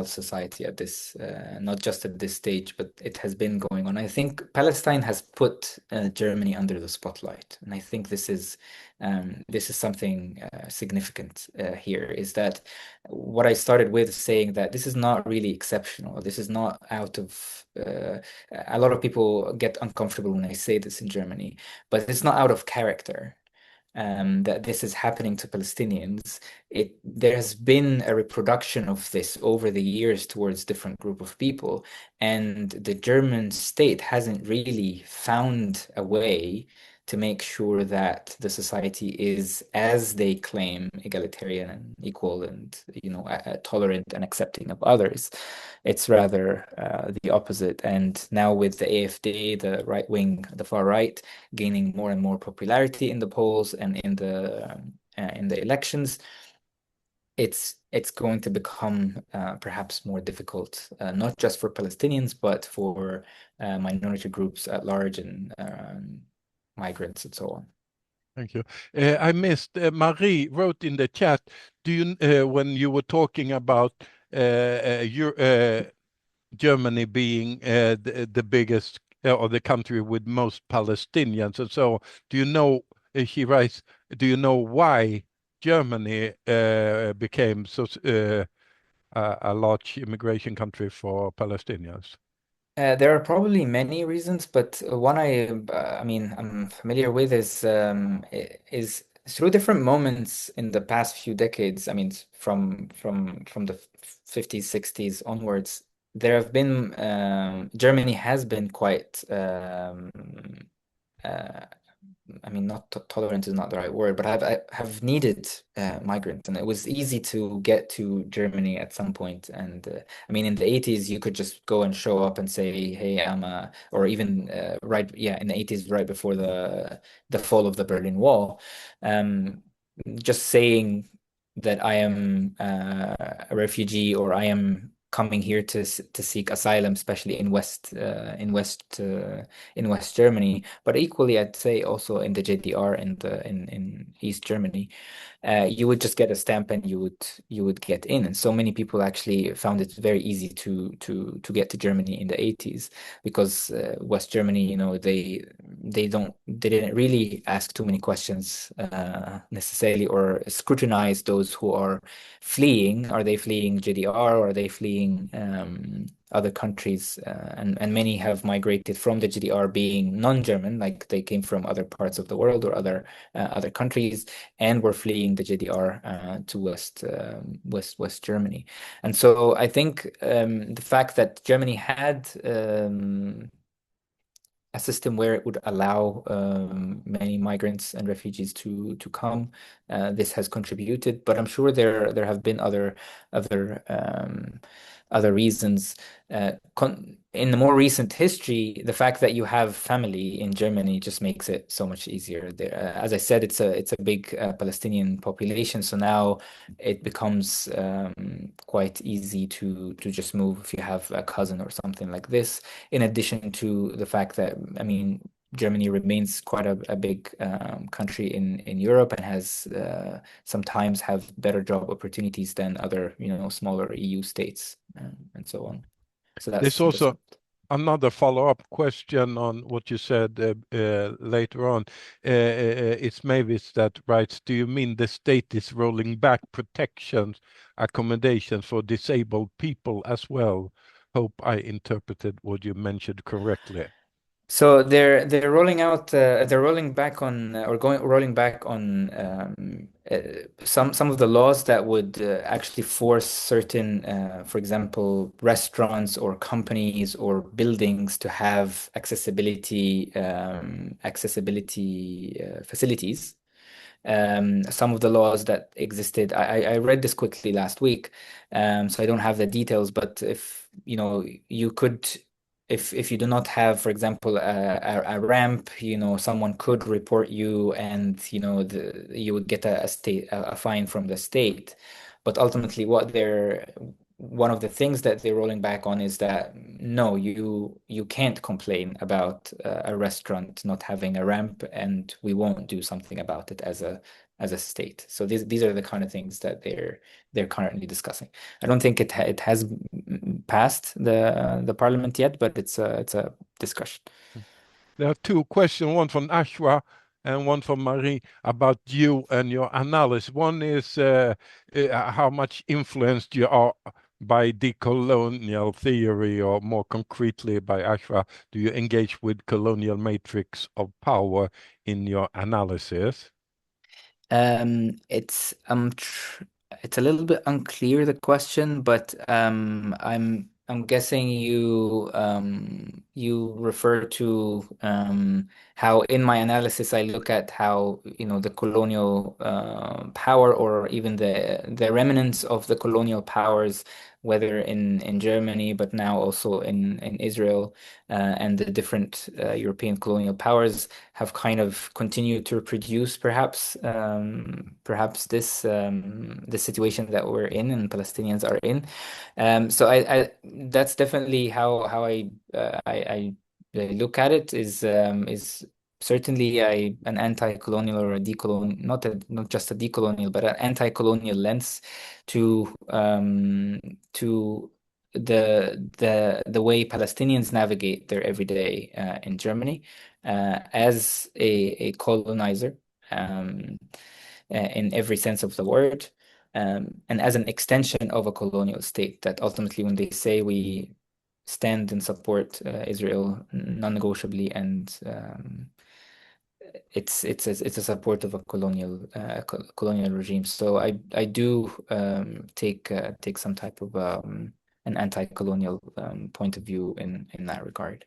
society at this, not just at this stage, but it has been going on. I think Palestine has put Germany under the spotlight, and I think this is something significant here. Is that what I started with, saying that this is not really exceptional. This is not out of. A lot of people get uncomfortable when I say this in Germany, but it's not out of character. That this is happening to Palestinians. There has been a reproduction of this over the years towards different group of people, and the German state hasn't really found a way to make sure that the society is, as they claim, egalitarian and equal and tolerant and accepting of others. It's rather the opposite. And now with the AfD, the right wing, the far right, gaining more and more popularity in the polls and in the elections, it's going to become perhaps more difficult, not just for Palestinians, but for minority groups at large and migrants and so on. Thank you. I missed, Marie wrote in the chat, do you, when you were talking about Germany being the biggest or the country with most Palestinians and so, do you know, she writes, do you know why Germany became so a large immigration country for Palestinians? There are probably many reasons, but one I'm familiar with is through different moments in the past few decades. I mean, from the 50s, 60s onwards, there have been Germany has been quite uh, not tolerant is not the right word, but I have needed migrants, and it was easy to get to Germany at some point. And in the 80s, you could just go and show up and say, "Hey, or even in the 80s, right before the fall of the Berlin Wall, um, just saying that I am a refugee or I am coming here to seek asylum, especially in West Germany, but equally, I'd say also in the JDR and in East Germany, you would just get a stamp and you would get in. And so many people actually found it very easy to get to Germany in the 80s because West Germany, they didn't really ask too many questions necessarily or scrutinize those who are fleeing. Are they fleeing JDR or are they fleeing other countries? And many have migrated from the GDR being non-German, like they came from other parts of the world or other countries, and were fleeing the GDR to West Germany. And so I think the fact that Germany had a system where it would allow many migrants and refugees to come. This has contributed, but I'm sure there have been other other reasons. In the more recent history, the fact that you have family in Germany just makes it so much easier. There, as I said, it's a big Palestinian population, so now it becomes quite easy to just move if you have a cousin or something like this. In addition to the fact that, Germany remains quite a big country in Europe and has sometimes have better job opportunities than other, smaller EU states and so on. So There's also another follow-up question on what you said later on. It's Mavis that writes, do you mean the state is rolling back protections, accommodations for disabled people as well? Hope I interpreted what you mentioned correctly. So they're rolling back on rolling back on some of the laws that would actually force certain, for example, restaurants or companies or buildings to have accessibility facilities. Some of the laws that existed, I read this quickly last week, so I don't have the details, but if you could, if you do not have, for example, a ramp, someone could report you, and you would get a fine from the state. But ultimately, one of the things that they're rolling back on is that no, you can't complain about a restaurant not having a ramp, and we won't do something about it as a state. So these are the kind of things that they're currently discussing. I don't think it has passed the parliament yet, but it's a discussion. There are two questions, one from Ashwa and one from Marie, about you and your analysis. One is how much influenced you are by decolonial theory, or more concretely by Ashwa, do you engage with colonial matrix of power in your analysis? It's it's a little bit unclear, the question, but I'm guessing you you refer to how in my analysis I look at how the colonial power, or even the remnants of the colonial powers, whether in Germany, but now also in Israel, and the different European colonial powers have kind of continued to reproduce perhaps this situation that we're in and Palestinians are in. So I that's definitely how I look at it, is certainly an anti-colonial or a decolonial, not just a decolonial, but an anti-colonial lens to the way Palestinians navigate their everyday in Germany as a colonizer, in every sense of the word, and as an extension of a colonial state. That ultimately, when they say we stand and support Israel non-negotiably, and it's a support of a colonial regime. So I do take some type of an anti-colonial point of view in that regard.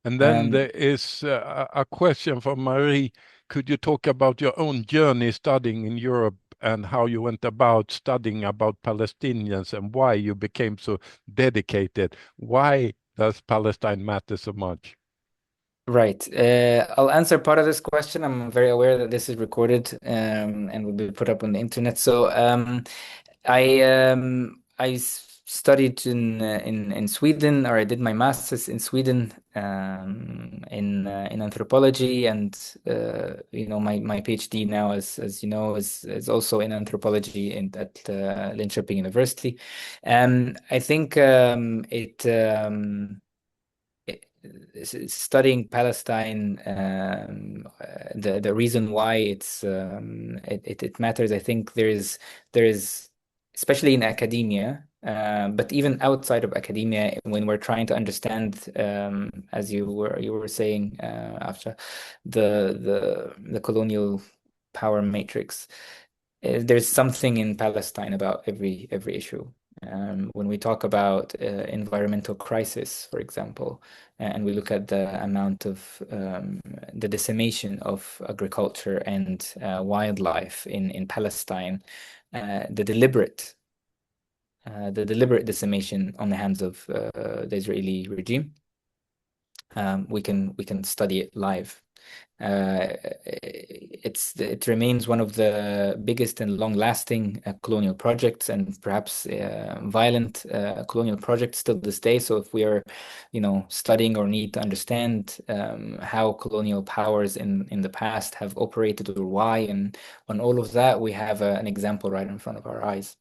And then there is a question from Marie. Could you talk about your own journey studying in Europe and how you went about studying about Palestinians and why you became so dedicated? Why does Palestine matter so much? Right. I'll answer part of this question. I'm very aware that this is recorded and will be put up on the internet. So I studied in Sweden, or I did my master's in Sweden, in anthropology, and my PhD now, as you know, is also in anthropology at Linköping University. I think studying Palestine, the reason why it matters, I think there is especially in academia, but even outside of academia, when we're trying to understand, as you were saying, after the colonial power matrix, there's something in Palestine about every issue. When we talk about environmental crisis, for example, and we look at the amount of the decimation of agriculture and wildlife in Palestine, the deliberate decimation on the hands of the Israeli regime, we can study it live. It remains one of the biggest and long-lasting colonial projects, and perhaps violent colonial projects still this day. So if we are, studying or need to understand how colonial powers in the past have operated, or why, and on all of that, we have an example right in front of our eyes.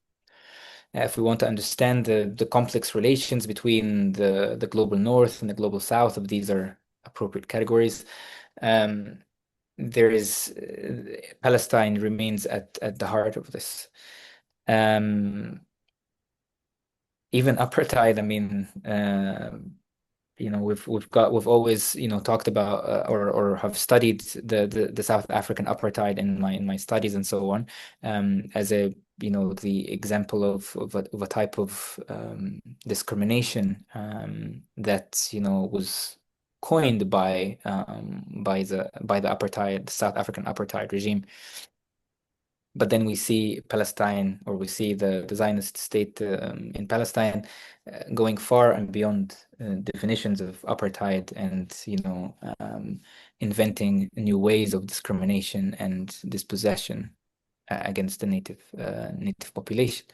If we want to understand the complex relations between the global north and the global south, if these are appropriate categories, there is Palestine remains at the heart of this. Even apartheid, I mean, we've always talked about or have studied the South African apartheid in my studies and so on, as the example of a type of discrimination that was coined by the apartheid, the South African apartheid regime. But then we see Palestine, or we see the Zionist state in Palestine going far and beyond definitions of apartheid, and inventing new ways of discrimination and dispossession against the native population.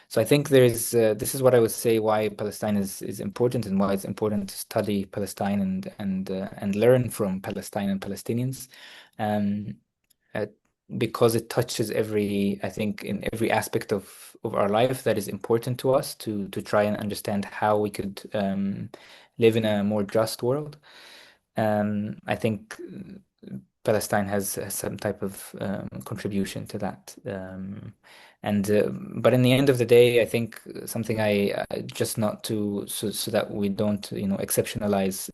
So I think this is what I would say why Palestine is important, and why it's important to study Palestine and learn from Palestine and Palestinians. Because it touches I think in every aspect of our life that is important to us, to try and understand how we could live in a more just world. I think Palestine has some type of contribution to that. But in the end of the day, I think something just not to so that we don't exceptionalize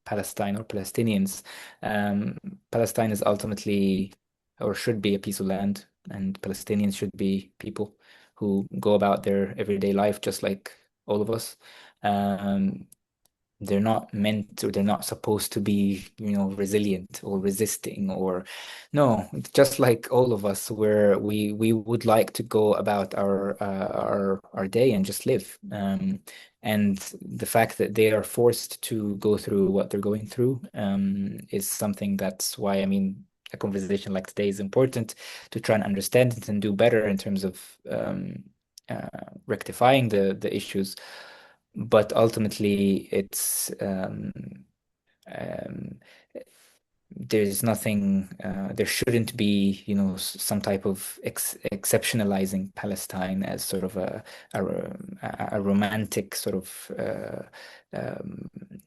Palestine or Palestinians. Palestine is ultimately, or should be, a piece of land, and Palestinians should be people who go about their everyday life just like all of us. they're not meant, or they're not supposed to be, resilient or resisting, or no, just like all of us, where we would like to go about our day and just live. And the fact that they are forced to go through what they're going through is something. That's why, I mean, a conversation like today is important, to try and understand it and do better in terms of rectifying the issues. But ultimately, um, there's nothing, there shouldn't be, some type of exceptionalizing Palestine as sort of a romantic sort of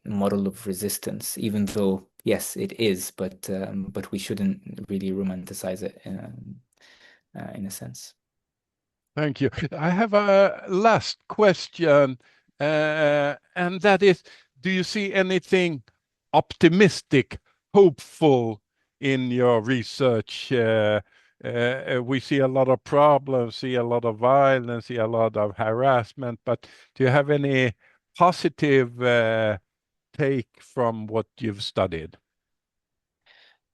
model of resistance, even though, yes, it is, but we shouldn't really romanticize it in a sense. Thank you. I have a last question, and that is, do you see anything optimistic, hopeful in your research? We see a lot of problems, see a lot of violence, see a lot of harassment, but do you have any positive take from what you've studied?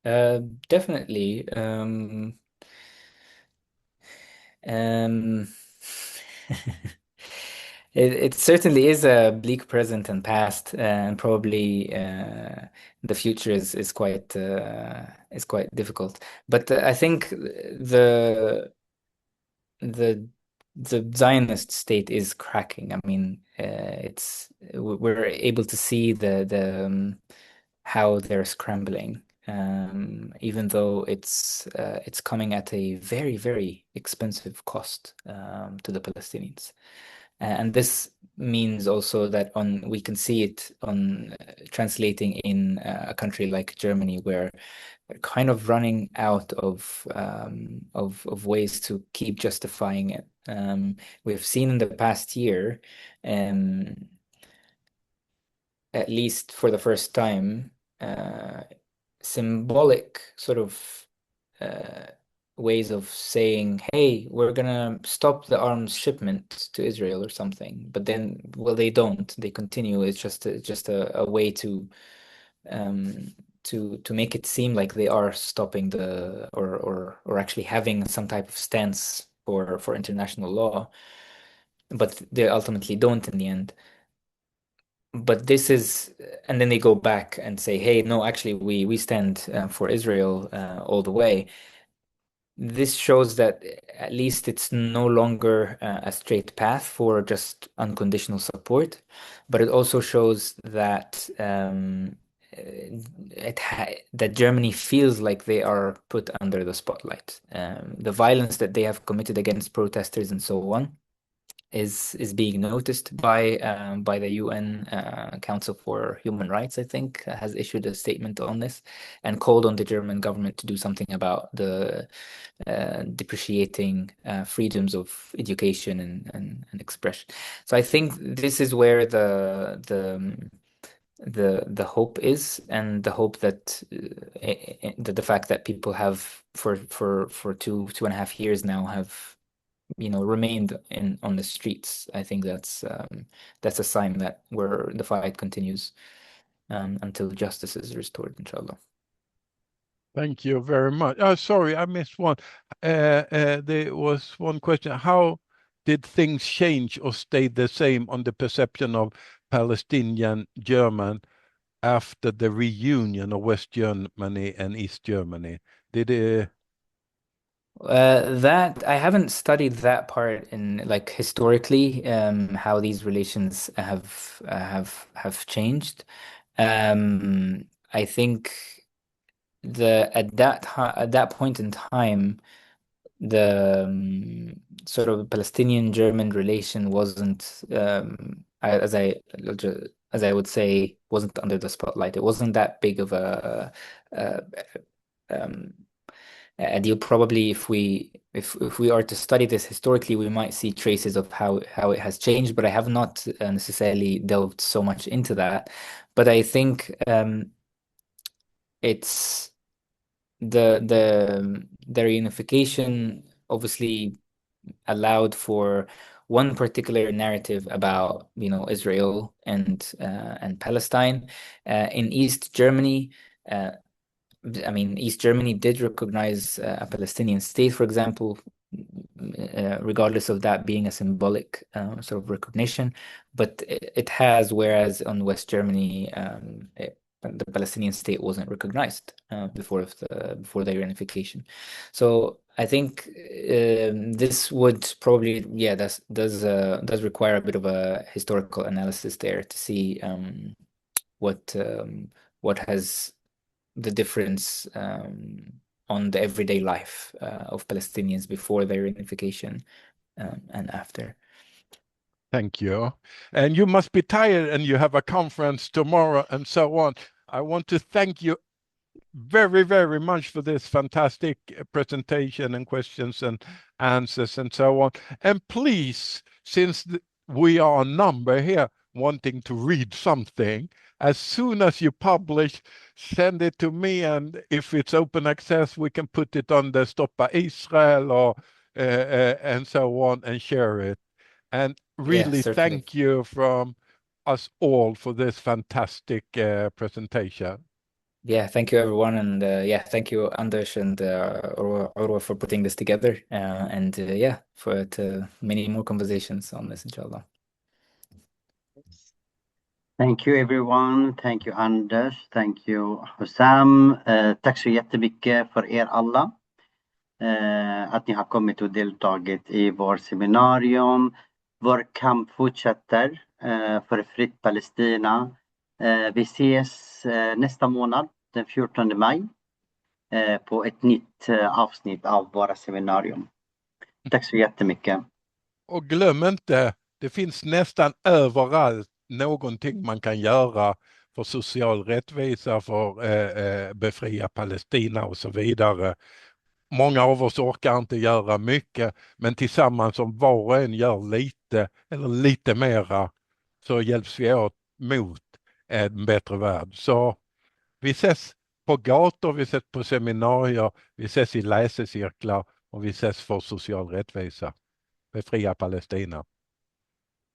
Definitely. Um, it certainly is a bleak present and past, and probably the future is quite difficult. But I think the the Zionist state is cracking. I mean, we're able to see the how they're scrambling, even though it's coming at a very, very expensive cost to the Palestinians. And this means also that on we can see it on translating in a country like Germany, where they're kind of running out of ways to keep justifying it. We've seen in the past year, um, at least for the first time, uh, symbolic sort of uh, ways of saying, "Hey, we're gonna stop the arms shipment to Israel," or something. But then, well, they don't. They continue. It's just a way um, to make it seem like they are stopping the or actually having some type of stance for international law, but they ultimately don't in the end. But this is, and then they go back and say, "Hey, no, actually, we stand for Israel all the way." This shows that at least it's no longer a straight path for just unconditional support, but it also shows that that Germany feels like they are put under the spotlight. The violence that they have committed against protesters and so on is being noticed by the UN Council for Human Rights, I think, has issued a statement on this and called on the German government to do something about the depreciating freedoms of education and expression. So I think this is where the hope is, and the hope that the fact that people have for 2.5 years now have remained on the streets. I think that's a sign that where the fight continues until justice is restored, inshallah. Thank you very much. Sorry, I missed one. There was one question. How did things change or stay the same on the perception of Palestinian German after the reunion of West Germany and East Germany? Did it? That I haven't studied that part in like historically, how these relations have changed. I think the at that point in time, the sort of Palestinian-German relation wasn't, as I would say, wasn't under the spotlight. It wasn't that big of a, um, a deal. Probably, if we are to study this historically, we might see traces of how it has changed. But I have not necessarily delved so much into that. But I think it's the reunification obviously allowed for one particular narrative about, Israel and Palestine. In East Germany, East Germany did recognize a Palestinian state, for example, regardless of that being a symbolic sort of recognition, but it has, whereas on West Germany, the Palestinian state wasn't recognized before their reunification. So I think this would probably, does require a bit of a historical analysis there to see what has the difference on the everyday life of Palestinians before their reunification and after. Thank you. And you must be tired and you have a conference tomorrow and so on. I want to thank you very, very much for this fantastic presentation and questions and answers and so on. And please, since we are a number here wanting to read something, as soon as you publish, send it to me, and if it's open access, we can put it on the Stop by Israel or and so on and share it. And really thank you from us all for this fantastic presentation. Yeah, thank you everyone, and thank you Anders and Orwa for putting this together, and for many more conversations on this, inshallah. Thank you everyone. Thank you Anders. Thank you Hossam. Tack så jättemycket för er alla. Att ni har kommit och deltagit i vår seminarium. Vår kamp fortsätter för ett fritt Palestina. Vi ses nästa månad, den 14 maj, på ett nytt avsnitt av våra seminarium. Tack så jättemycket. Och glöm inte, det finns nästan överallt någonting man kan göra för social rättvisa, för befria Palestina och så vidare. Många av oss orkar inte göra mycket, men tillsammans om var och en gör lite eller lite mera, så hjälps vi åt mot en bättre värld. Så vi ses på gator, vi ses på seminarier, vi ses i läsecirklar och vi ses för social rättvisa. Befria Palestina.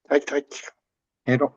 Tack. Hej då.